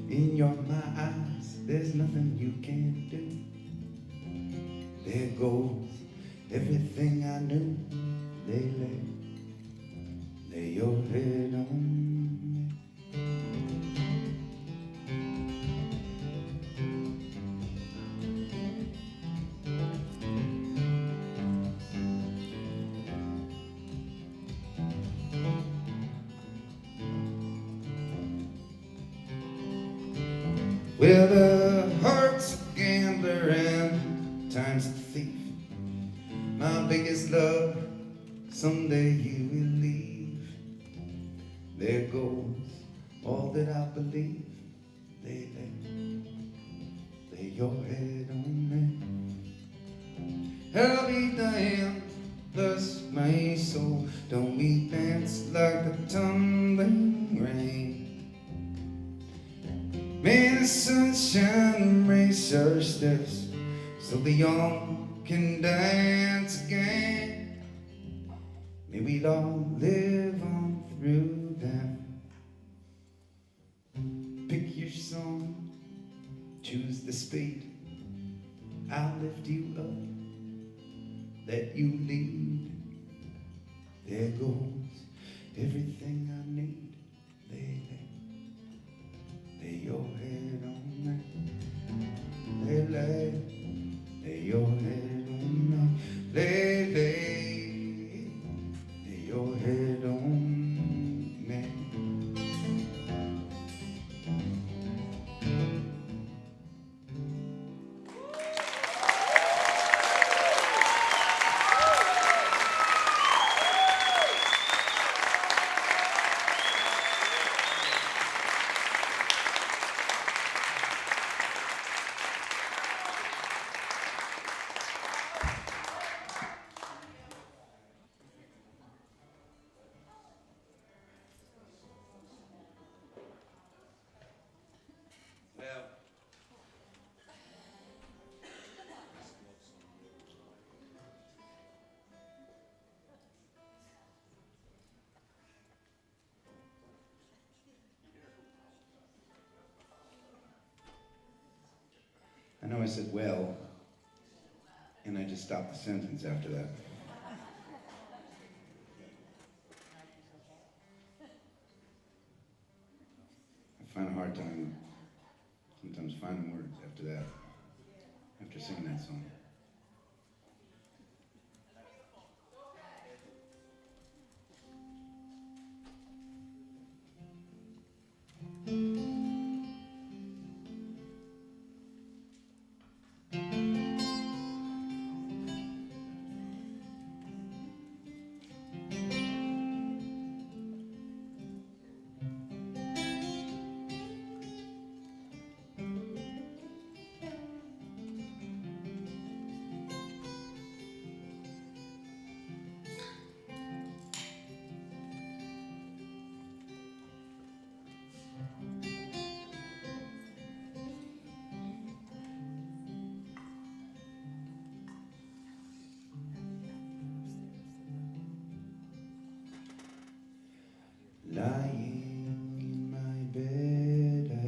In my eyes, there's nothing you can't do. There goes everything I knew. Lay your head on me. Well, the heart's a gambler and time's a thief. My biggest love, someday you will leave. There goes all that I believe. Lay your head on me. Heavy dance, bless my soul. Don't we dance like a tumbling rain? May the sunshine erase our steps so the young can dance again. May we all live on through them. Pick your song, choose the speed. I'll lift you up, let you lead. There goes everything I need. Lay your head on me. Lay your head on me. Lay your head on me. I know I said well, and I just stopped the sentence after that. I find a hard time sometimes finding words after that, after singing that song. Lying in my bed, I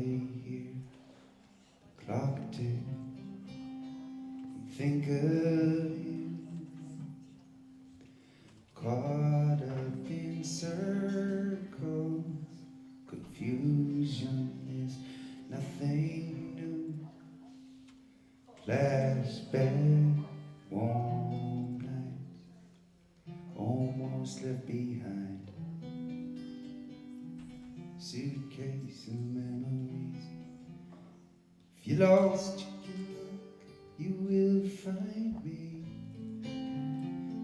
hear the clock tick and think of you. Caught up in circles, confusion is nothing new. Flashback, warm nights, almost left behind. Suitcase of memories. If you lost your look, you will find me.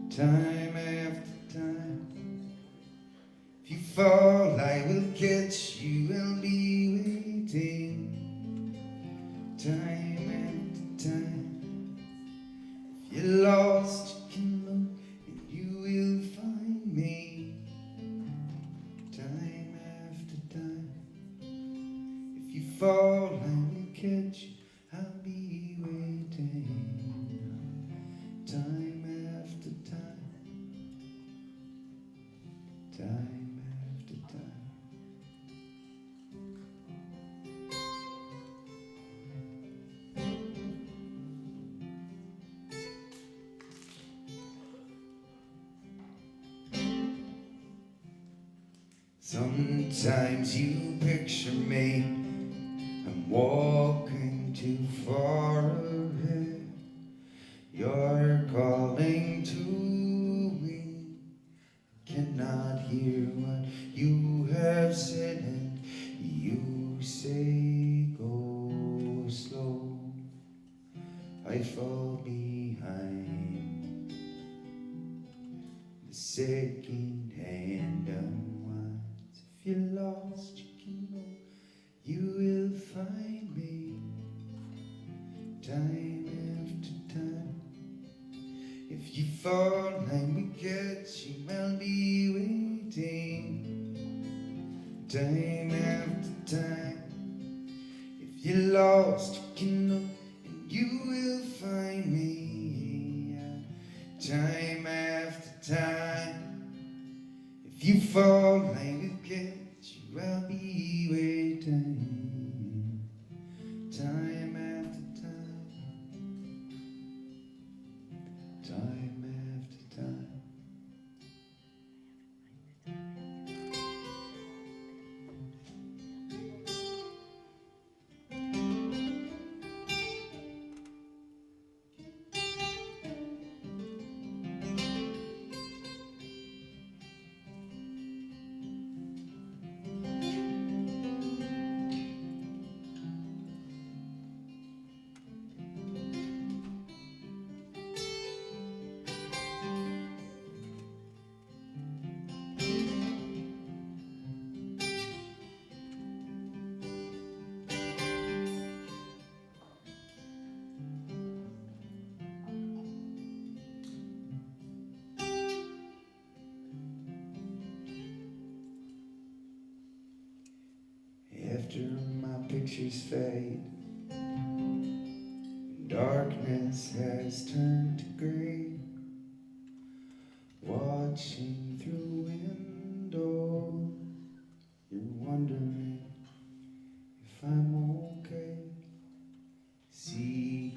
Time after time. If you fall, I will catch you and be waiting. Time after time. If you're lost, you can look and you will find me. Time after time. If you fall, I will catch you, I'll be waiting. Time after time. Time after time. Sometimes you picture me, I'm walking too far ahead. You're calling to me, cannot hear what you have said, and you say go slow. I fall behind the second hand unwinds. If you're lost, you can know you will find me. Time after time. If you fall, I will catch you, I'll be waiting. Time after time. If you're lost, you can know and you will find me. Time after time. If you fall, I will catch you, I'll be waiting. Time after time. Time after time. After my pictures fade, darkness has turned to gray. Watching through window, you're wondering if I'm okay. See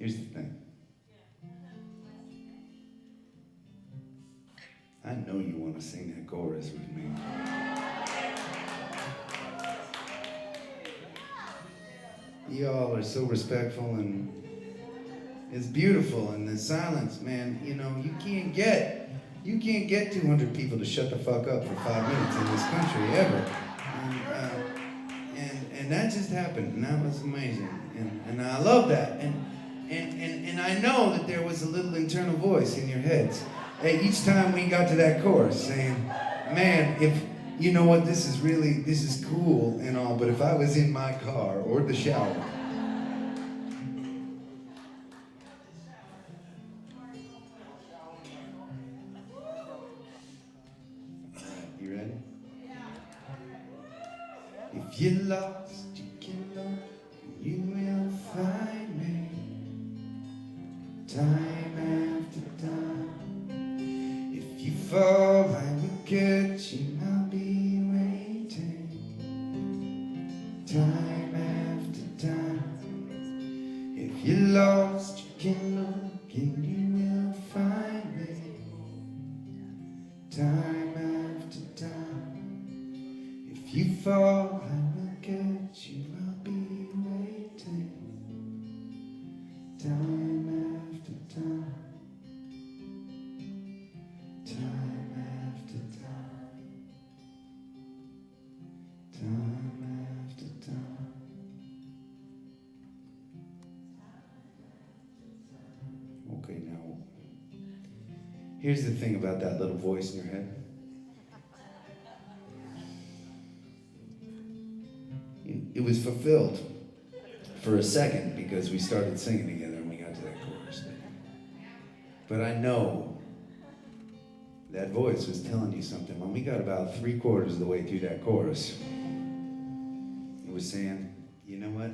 Here's the thing. I know you want to sing that chorus with me. Y'all are so respectful and it's beautiful, and the silence, man, you know, you can't get 200 people to shut the fuck up for 5 minutes in this country ever. And that just happened, and that was amazing. And I love that. And I know that there was a little internal voice in your heads each time we got to that chorus saying, man, if you know what, this is cool and all, but if I was in my car or the shower, you ready? If you're lost, you can look, you will find me. Time after time. If you fall, I will catch you. I'll be waiting. Time after time. If you're lost, you can look and you will find me. Time after time. If you fall, I will catch you. I'll be waiting. Time after time. Time after time. Time after time. Okay, now, here's the thing about that little voice in your head. It was fulfilled for a second because we started singing together and we got to that chorus. But I know that voice was telling you something. When we got about 3/4 of the way through that chorus, it was saying, you know what?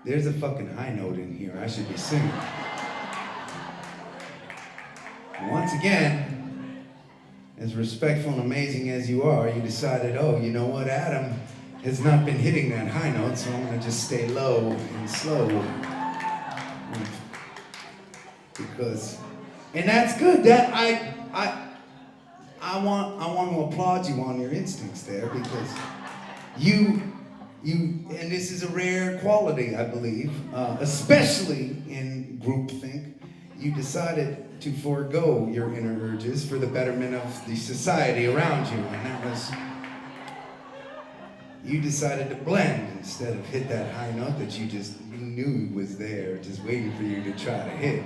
There's a fucking high note in here I should be singing. And once again, as respectful and amazing as you are, you decided, oh, you know what, Adam has not been hitting that high note, so I'm gonna just stay low and slow. Because, and that's good. That I want to applaud you on your instincts there, because you, and this is a rare quality, I believe, especially in groupthink. You decided to forego your inner urges for the betterment of the society around you, and that was. You decided to blend instead of hit that high note that you knew was there, just waiting for you to try to hit.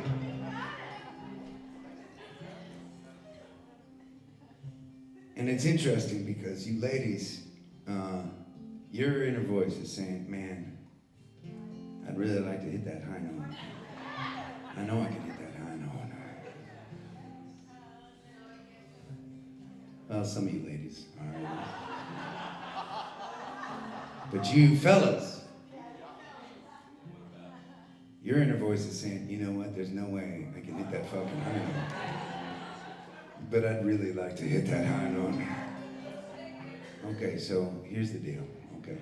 And it's interesting because you ladies, your inner voice is saying, man, I'd really like to hit that high note. I know I can hit that high note. Well, some of you ladies are. But you fellas, your inner voice is saying, you know what, there's no way I can hit that fucking high note. But I'd really like to hit that high note. Okay, so here's the deal, okay?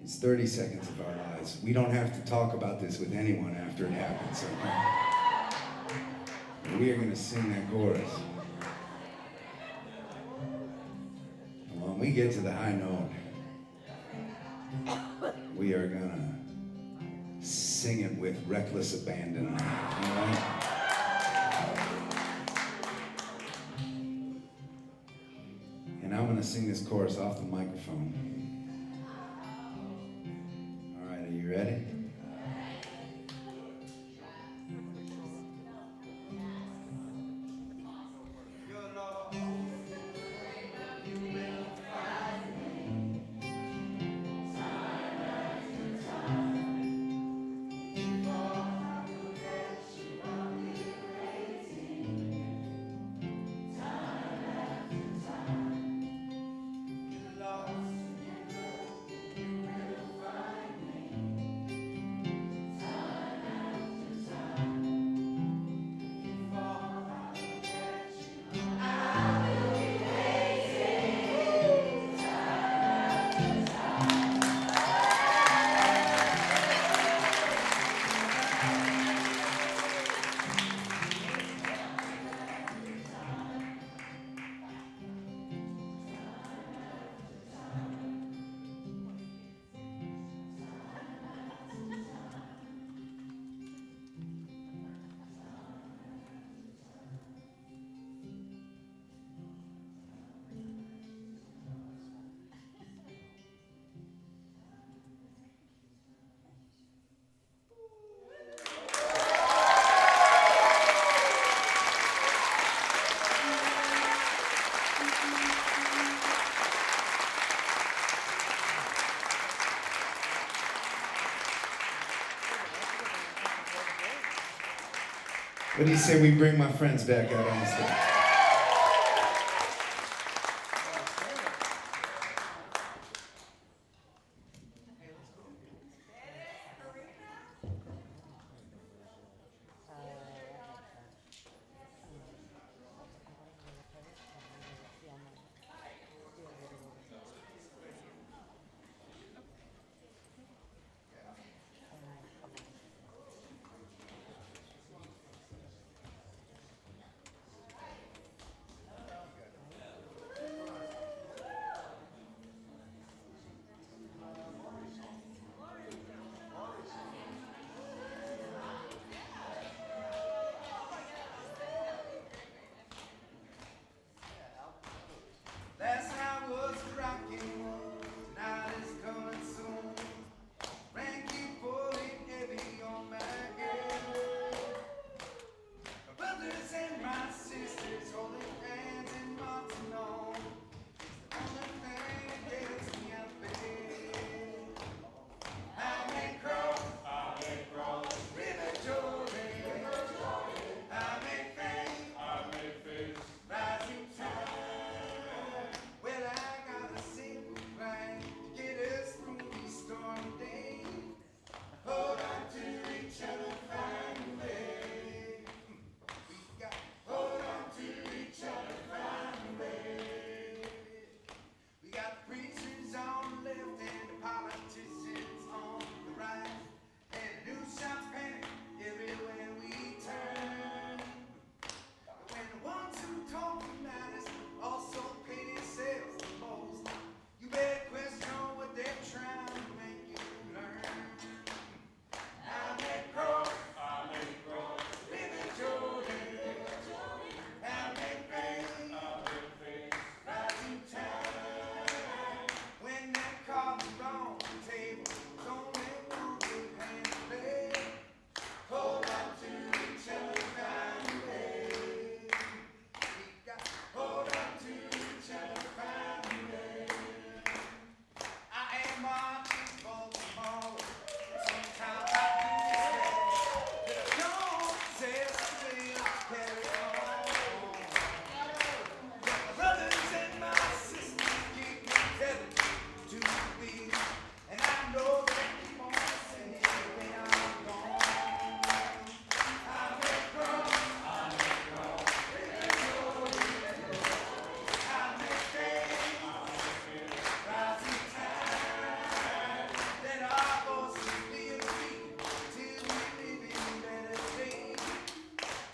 It's 30 seconds of our lives. We don't have to talk about this with anyone after it happens, okay? We are gonna sing that chorus. When we get to the high note, we are gonna sing it with reckless abandon. You know? And I'm gonna sing this chorus off the microphone. All right, are you ready? What do you say we bring my friends back out on the stage? Last night was rocking, tonight is coming soon. Rain keep falling heavy on my head. My brothers and my sisters holding hands and marching on. It's the only thing that gets me out of bed. I may cross, river Jordan. I may face, rising tide. Well, I got a simple plan to get us through these stormy days. Hold on to each other, find a way. We got hold on to each other, find a way. We got the preachers on the left and the politicians on the right. And news shots panic everywhere we turn. But when the ones who talk the matters also pay themselves the most, you better question what they're trying to make you learn. I may cross, river Jordan. I may face, rising tide. When that cards are on the table, don't let no good hand play. Hold on to each other, find a way. We got hold on to each other, find a way. I am marching for tomorrow. Sometimes I do this. Don't hesitate, carry on. My brothers and my sisters keep me tethered to the beat, and I know they keep on singing when I'm gone. I may cross, I may face, rising tide. Let our voices be a beat till we live in better days.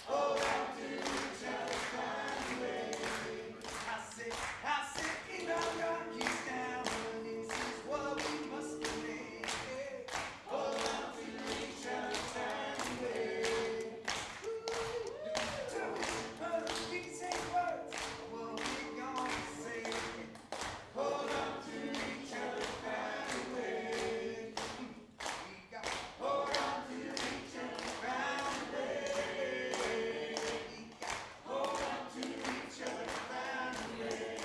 Hold on to each other, find a way. I said, in our God keeps down, but this is what we must believe. Hold on to each other, find a way. We say words, what we gonna say? Hold on to each other, find a way. We got hold on to each other, find a way. We got hold on to each other, find a way.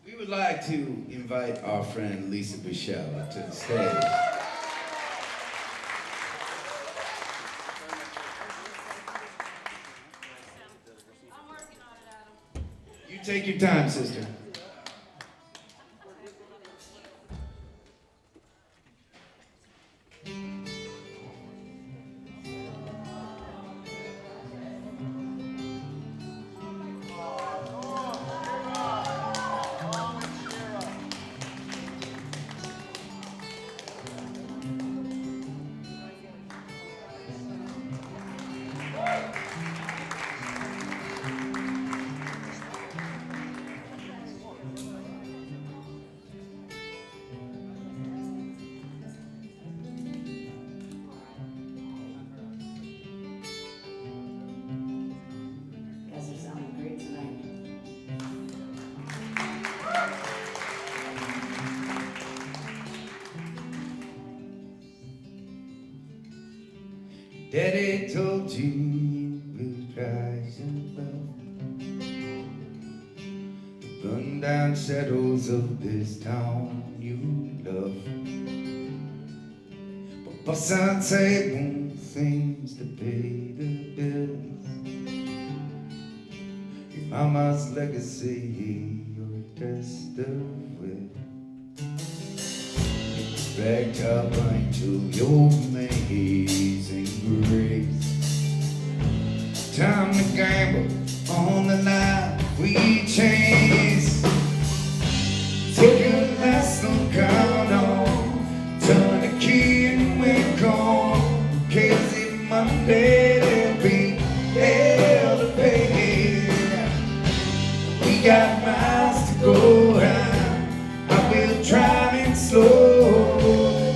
We would like to invite our friend Lisa Bichelle to the stage. You take your time, sister. Daddy told you with price and wealth, the run-down shadows of this town you love. But bust on table things to pay the bills. Your mama's legacy, your testament. Backed up angel, your amazing grace. Time to gamble on the life we chase. Take a last look out on, turn the key and we're gone. Cause it's Monday, there'll be hell to pay. We got miles to go, I will drive it slow.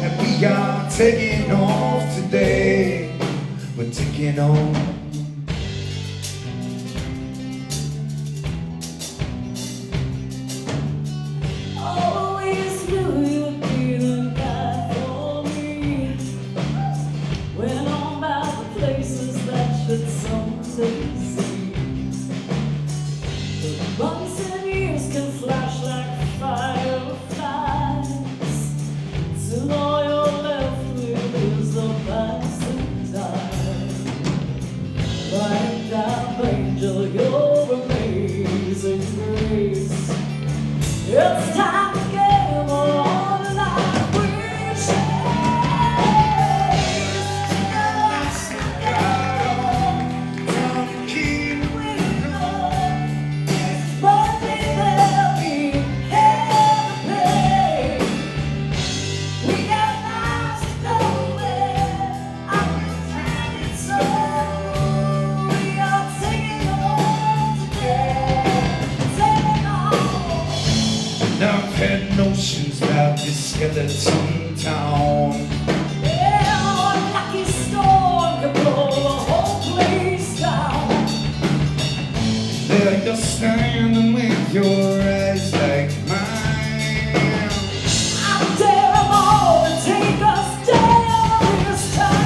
And we are taking off today, we're taking on. Always knew you'd be the guy for me. Went on about the places that should someday see. The months and years can flash like fireflies, till all you're left with is the passing time. Like that angel, your amazing grace. It's time to get more on the line. We chase. Just Turn the key and we're gone. Monday there'll be hell to pay. We got miles to go where I will drive it slow. We are taking on today, taking on. I've had notions about this skeleton town. Yeah, a lucky storm could blow the whole place down. There you're standing with your eyes like mine. I dare 'em all to take us down this time.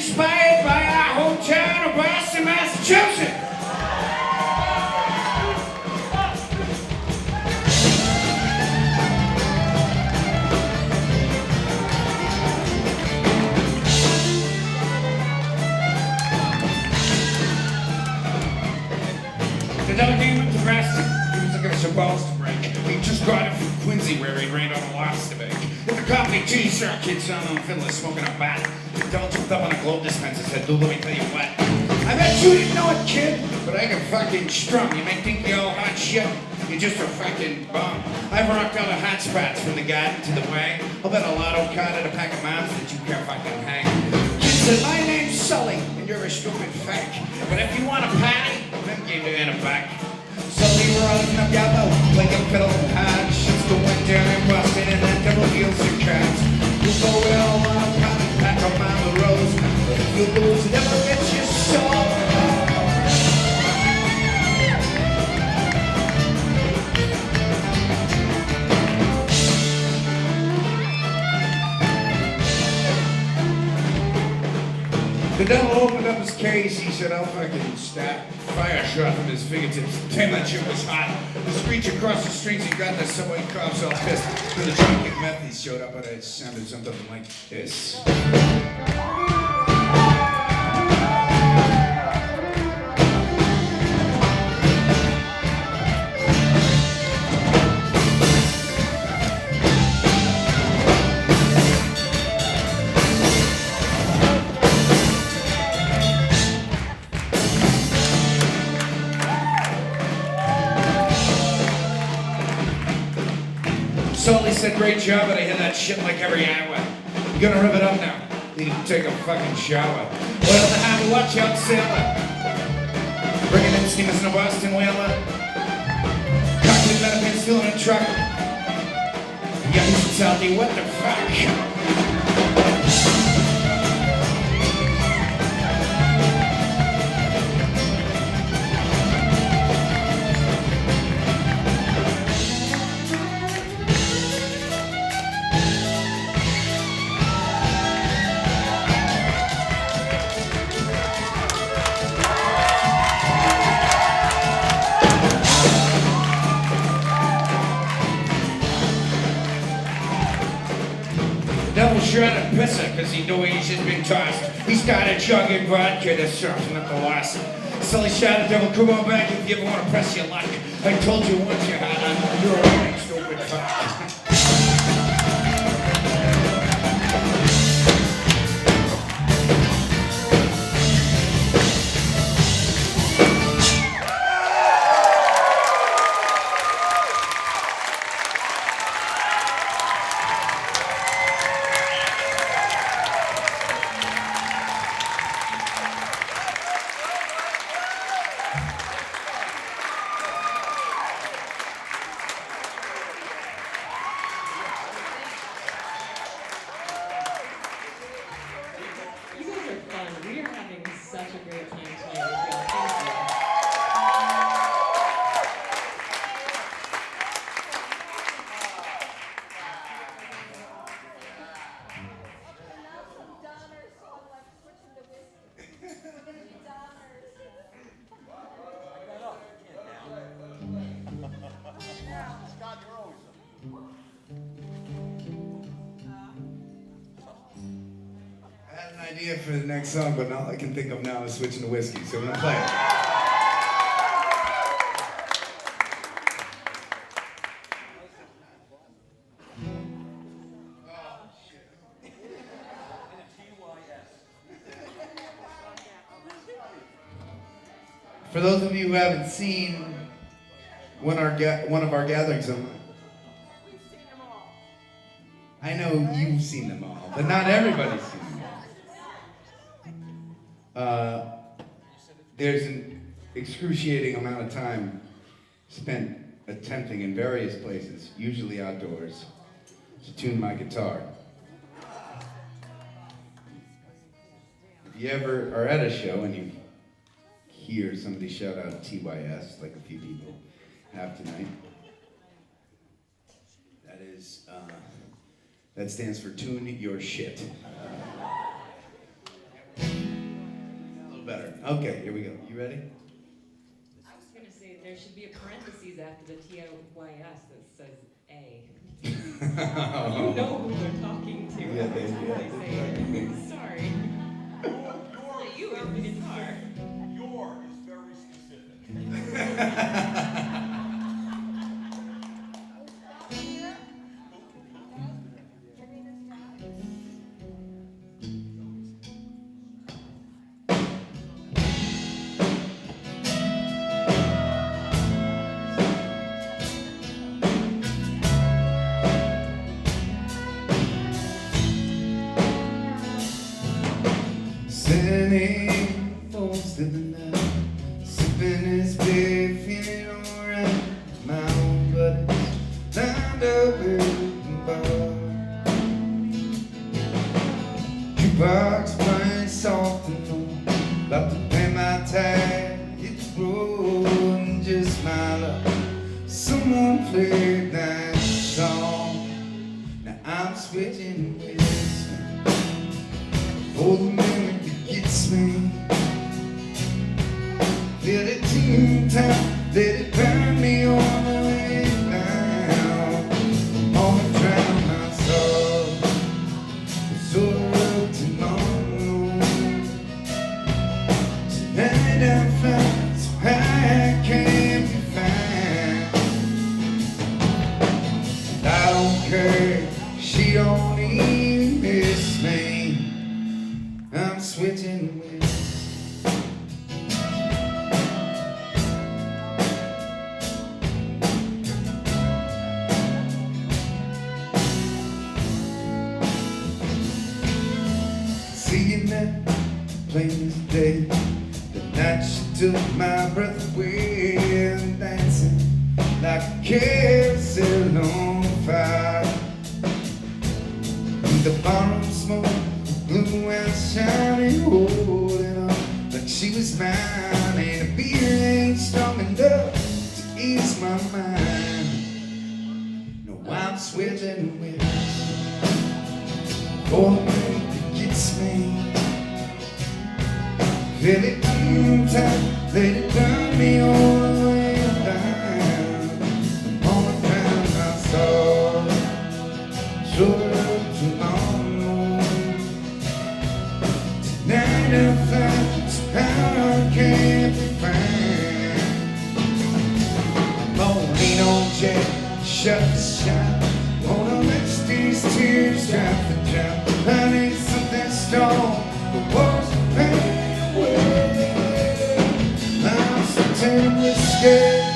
inspired by our hometown of Boston, Massachusetts. The devil came with the rest. He was looking for some balls to break. He just got it from Quincy where he ran on a lobster bake. With the company t-shirt, kids on the fiddler smoking a bat. The devil jumped up on a globe dispenser said, dude, let me tell you what. I bet you didn't know it, kid, but I can fucking strum. You may think you're all hot shit. You're just a fucking bum. I've rocked all the hot spots from the garden to the wang. I'll bet a lotto card and a pack of mounts that you can't fucking hang. Kid said, my name's Sully, and you're a stupid fake. But if you want a party, then give it in a back. Sully rolling up yellow, playing fiddle and hard. Shit's going down in Boston, and that devil heals your crabs. You go well on a pot and pack up on the roads. But if you lose, it never gets your soul. The devil opened up his case, he said, I'll fucking stab. Fire shot from his fingertips. Damn, that shit was hot. The screech across the streets, he got the subway cops all pissed. When the drunken Methodist showed up, and it sounded something like this. Sully said, great job, but I hear that shit like every hour. You gonna rip it up now? You need to take a fucking shower. Oil the hammer, watch out, sailor. Bringing in steamers in a Boston whaler. Cockpit medicine still in a truck. Yeah, Mr. Salty, what the fuck? Devil shot a pisser because he knew he's just been tossed. He started chugging vodka to soften up the loss. Sully shouted, devil, come on back if you ever want to press your luck. I told you once you had on, you're a running stupid fuck. We are having such a great time tonight with y'all. Thank you. I had an idea for the next song, but all I can think of now is switching to whiskey, so I'm gonna play it. For those of you who haven't seen one of our gatherings, I know you've seen them all, but not everybody's seen them all. There's an excruciating amount of time spent attempting in various places, usually outdoors, to tune my guitar. If you ever are at a show and you hear somebody shout out TYS, like a few people have tonight, that stands for Tune Your Shit. Okay, here we go. You ready? I was gonna say there should be a parentheses after the TIYS that says A. You know who they're talking to. Yeah, they every time do. they say it. Sorry. It's not you, it's the guitar. Your is very specific. Sitting close to the night, sipping his beer, feeling alright. My old buddies lined up at the bar. Jukebox playing soft and low, about to pay my tag, hit the road and just smile up. Someone played that song. Now I'm switching with for the minute that gets me. Feel it teen time, let it burn me all the way down. I'm gonna drown my soul, it's over tomorrow. Tonight I'm flying so high I can't be found. I don't care, she don't even miss me. I'm switching with seeing that plain as day. The night she took my breath away and dancing like a carousel on fire. In the barroom smoke, blue and shiny, holding on like she was mine. And a beer ain't strong enough to ease my mind. No, I'm switching with for the minute that gets me. Feel it tight, let it burn me all the way down. I'm gonna drown my soul, sure up tomorrow. Tonight I'm flying so high I can't be found. I'm gonna lean on Jack, shut the shop. Wanna let these tears drop the drop. I need something strong that washes the pain away. I'm so terribly scared.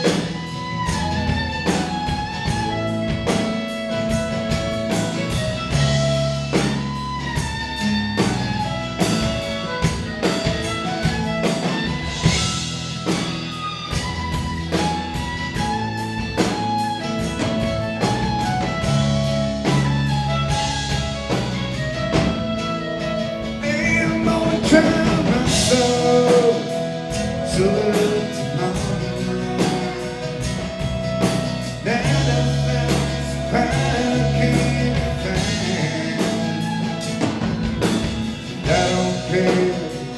I'm gonna drown my soul so tomorrow. Now I'm found so I can't find. I don't care,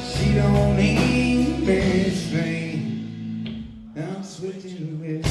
she don't even miss me. I'm switching with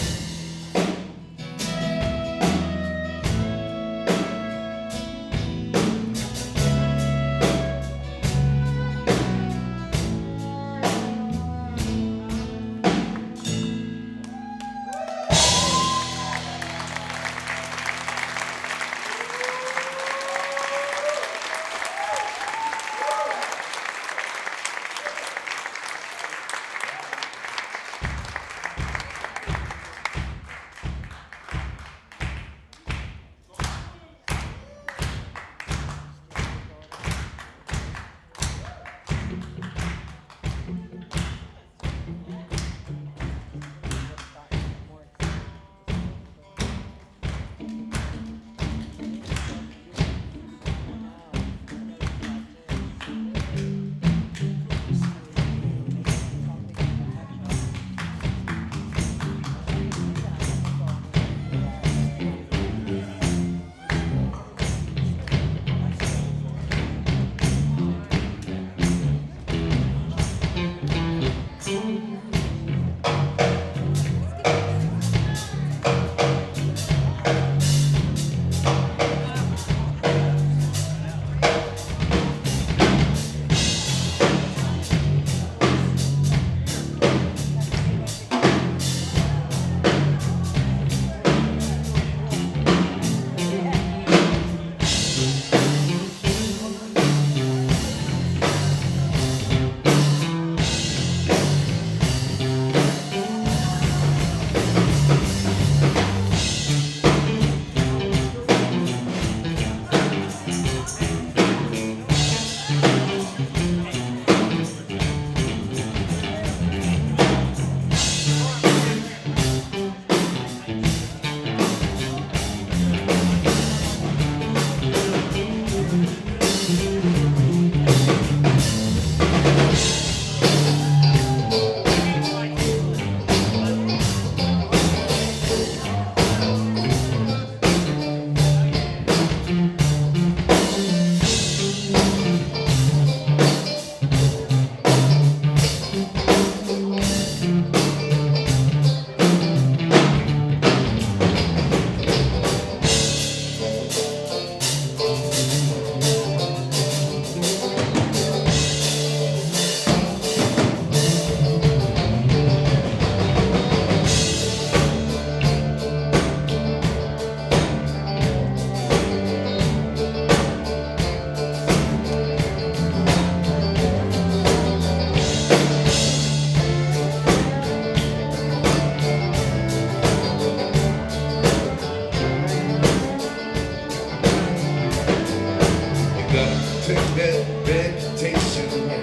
Take that vegetation, yeah.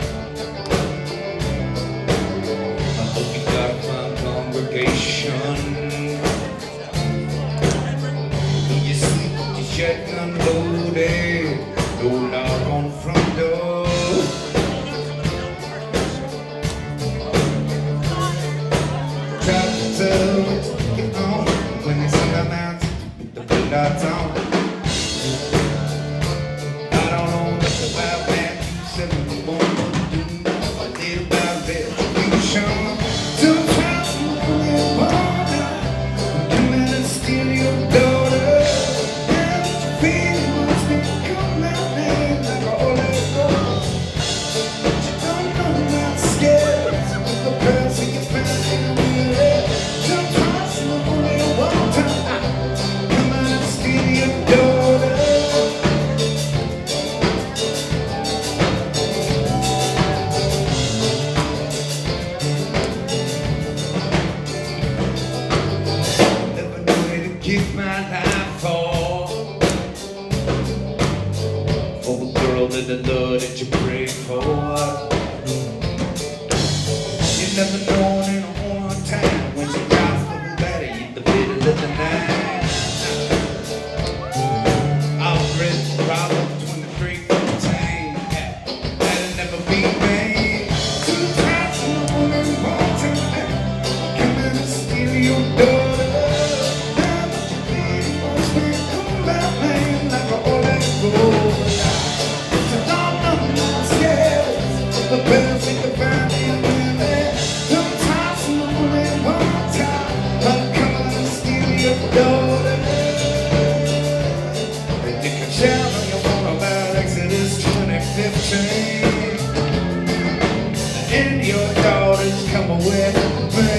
I hope you got a fine congregation. Do you sleep with your shotgun loaded? No lock on the front door. Try to tell what to get on when it's in the mountains with the blue lights on. Give my life for the girl that the Lord that you pray for. You never know in a one time when she drops the better, you the middle of the night. I've read Proverbs 23:14. That'll never be made. 2 times in the morning, 1 time. Come in and steal your daughter. And your daughters come with me.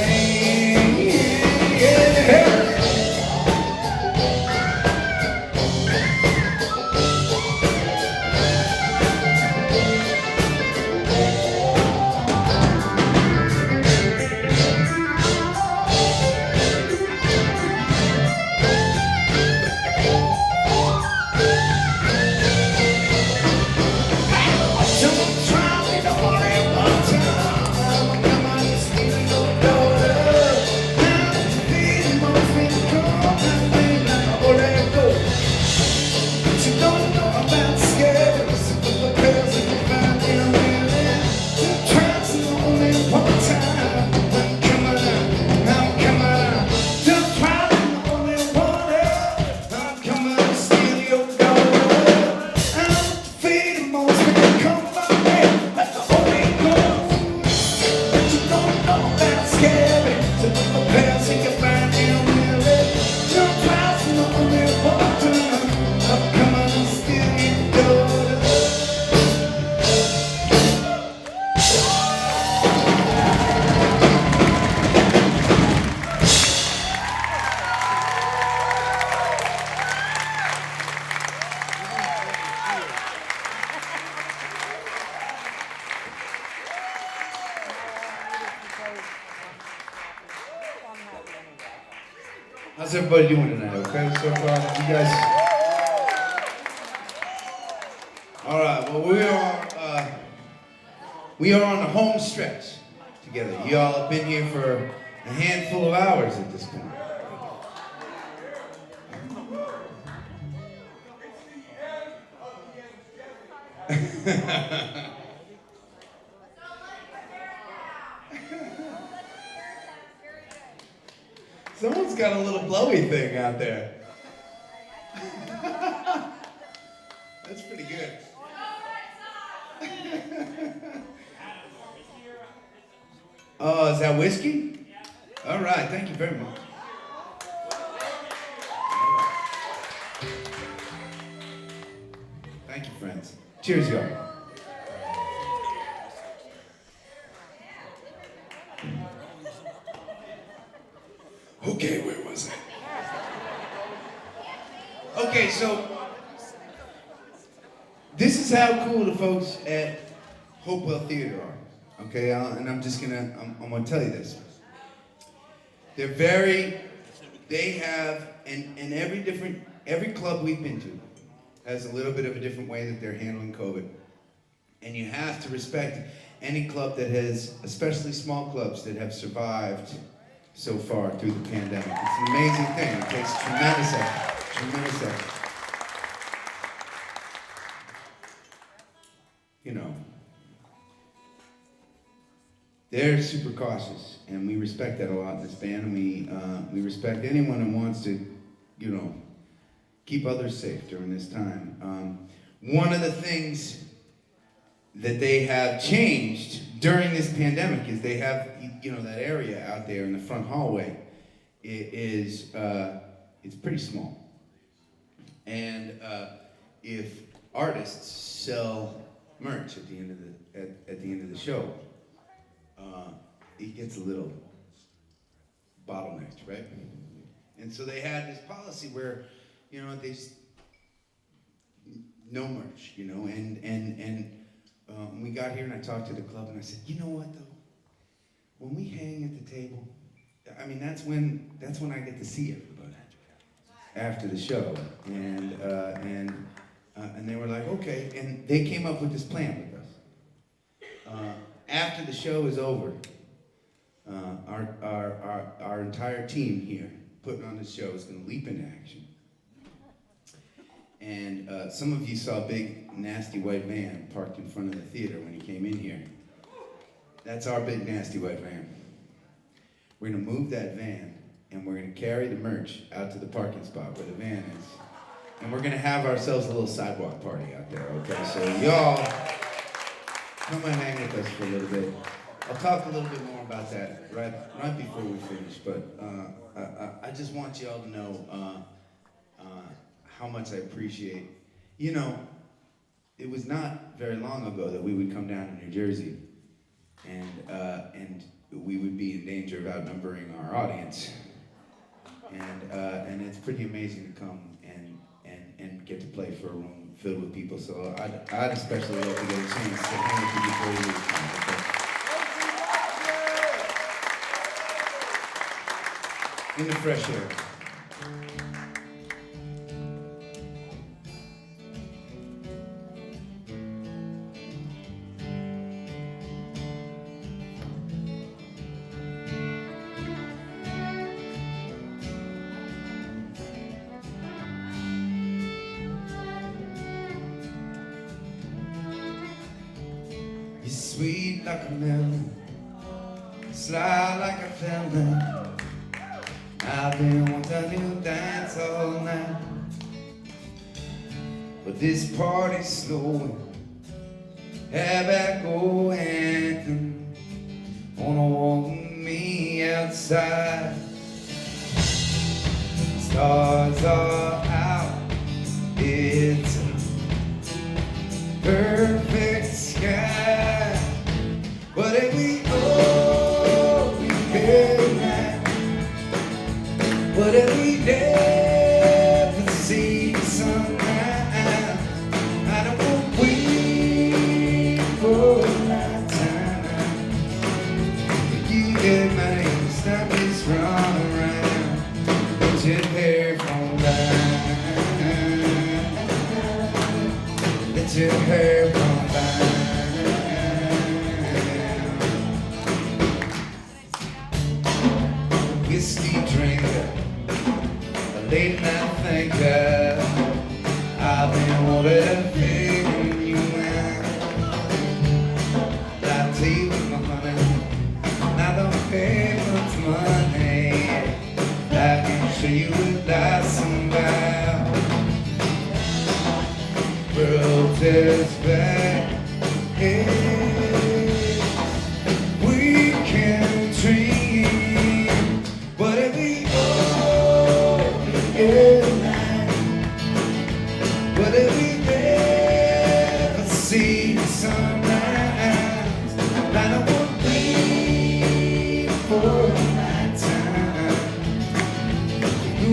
How's everybody doing tonight? Okay, so far, you guys. All right. Well, we are on the home stretch together. You all have been here for a handful of hours at this point. Someone's got a little blowy thing out there. That's pretty good. Oh, is that whiskey? All right, thank you very much. All right. Thank you, friends. Cheers, y'all. Okay, where was I? Okay, so this is how cool the folks at Hopewell Theater are. Okay, and I'm gonna tell you this. They have, and every club we've been to has a little bit of a different way that they're handling COVID. And you have to respect any club that has, especially small clubs that have survived so far through the pandemic. It's an amazing thing. It takes tremendous effort. You know, they're super cautious, and we respect that a lot in this band, and we respect anyone who wants to, you know, keep others safe during this time. One of the things that they have changed during this pandemic is they have, you know, that area out there in the front hallway it's pretty small. And if artists sell merch at the end of the show, it gets a little bottlenecked, right? And so they had this policy where, you know, no merch, you know, and we got here and I talked to the club and I said, you know what though? When we hang at the table, I mean, that's when I get to see everybody after the show. And they were like, okay, and they came up with this plan with us. After the show is over, our entire team here putting on the show is going to leap into action. And some of you saw a big, nasty white van parked in front of the theater when you came in here. That's our big, nasty white van. We're going to move that van, and we're going to carry the merch out to the parking spot where the van is. And we're going to have ourselves a little sidewalk party out there, okay? So y'all, come and hang with us for a little bit. I'll talk a little bit more about that right before we finish, but I just want y'all to know how much I appreciate. You know, it was not very long ago that we would come down to New Jersey and we would be in danger of outnumbering our audience. And it's pretty amazing to come and get to play for a room filled with people. So I'd especially love to get a chance to hang with you before you leave. In the fresh air. You're sweet like a melon, sly like a felon. I've been wanting to dance all night, but this party's slowing. Have I going? Wanna walk with me outside? Stars are out. It's a perfect sky. But if we open midnight, but if we never see the sunrise, I don't want to wait for a lifetime. You get my name, stop this run around. Let your hair fall down. Let your hair fall down. Whiskey drinker, a late night thinker. I've been wanting to figure you out. I'll tell you my honey, I don't pay much money. I can show you without some vow. World is back. We can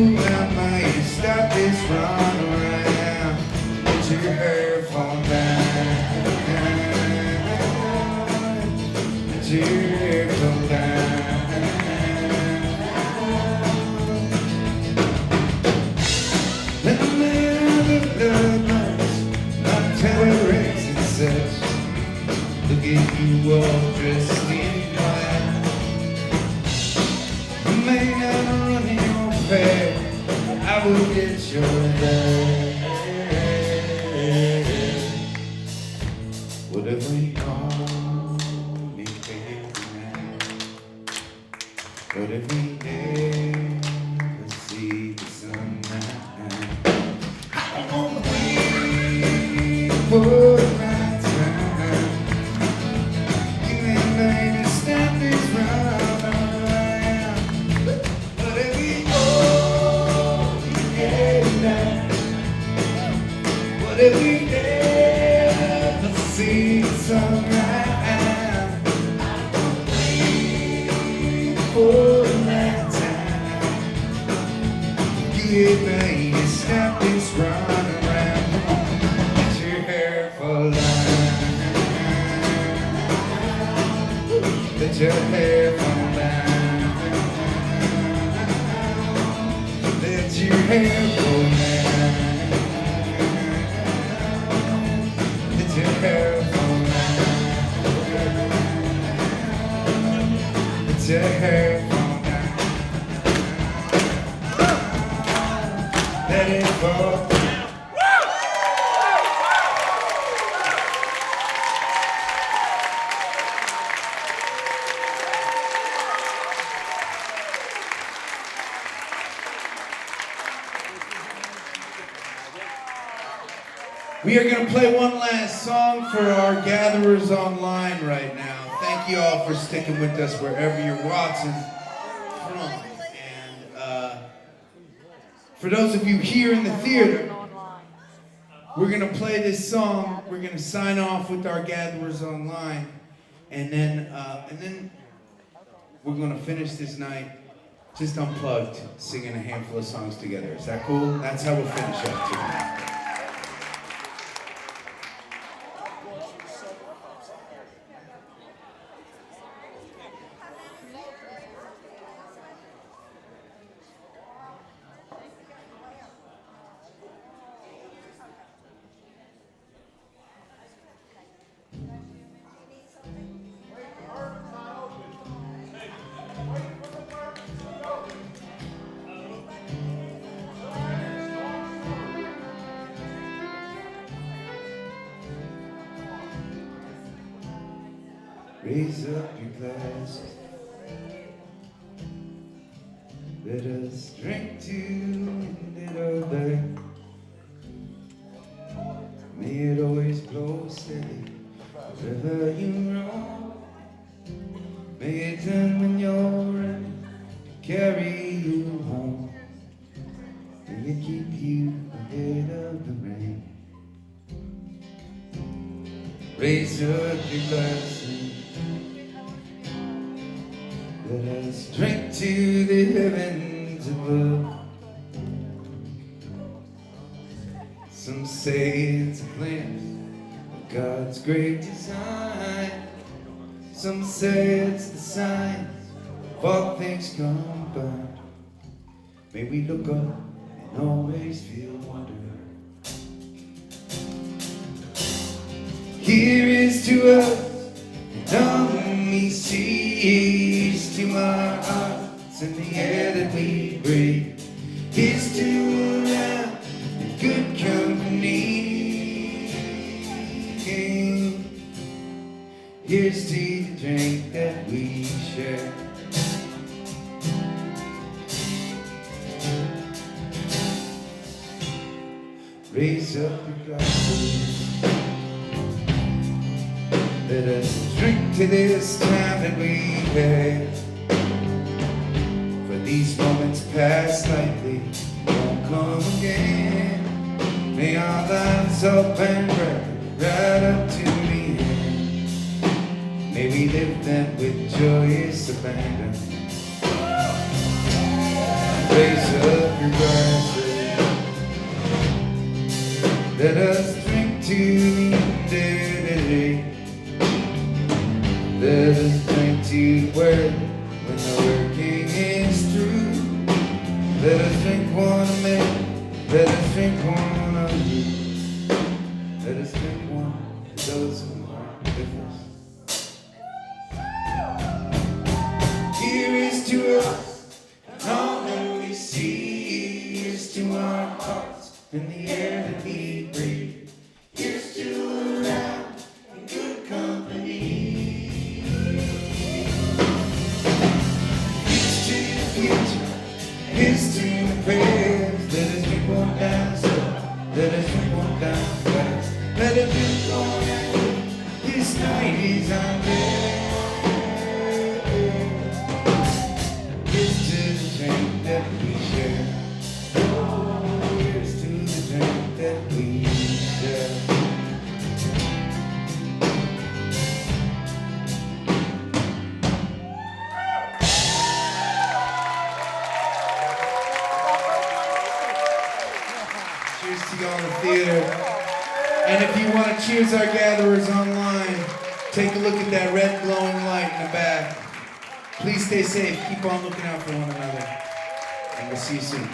am I? You stop this run around. Let your hair fall down. Let your hair fall down. Let the man of the bloodlines not terrorists and such. Look at you all dressed in white. You may not run in your path, I will get your life. What if we only came tonight? What if we never see the sunlight? I'm gonna wait for the right time. You ain't made to stop this round around. But if we only get tonight, what if we never see the sunlight? I'm gonna wait for the right time. You ain't made to stop this round around. Let your hair fall down. Let your hair fall down. Let your hair fall down. Let your hair fall down. Let your hair fall down. Let it fall down. We are going to play one last song for our gatherers online right now. Thank you all for sticking with us wherever you're watching from. And for those of you here in the theater, we're going to play this song. We're going to sign off with our gatherers online. And then we're going to finish this night just unplugged, singing a handful of songs together. Is that cool? That's how we'll finish up tonight. Raise up your glass. Let us drink to the end of the day. May it always blow steady wherever you roam. May it turn when you're ready to carry you home. May it keep you ahead of the rain. Raise up your glasses. Let us drink to the heavens above. Some say it's a glimpse of God's great design. Some say it's the signs of all things gone by. May we look up and always feel wonder. Here is to us and all we see. Here's to our hearts and the air that we breathe. Here's to love and good company. Here's to the drink that we share. Raise up your glasses. Let us drink to this time that we had. For these moments pass lightly, won't come again. May our lives up and right up to the end. May we live them with joyous abandon. Raise up your glasses. Let us drink to the end of the day. Let us drink to work when the working is through. Let us drink one of me. Let us drink one of you. Let us drink one of those who aren't with us. Here is to us, and all that we see. Here's to our hearts and the air that we breathe. Here's to a laugh and good company. Here's to the future. Here's to the prayers. Let us drink one down slow. Let us drink one down fast. Let us drink one down. This night is our day. Here's to the drink that we share. Oh, here's to the drink that we share. Cheers to y'all in the theater. And if you want to cheers our gatherers online, take a look at that red glowing light in the back. Please stay safe. Keep on looking out for one another. And we'll see you soon.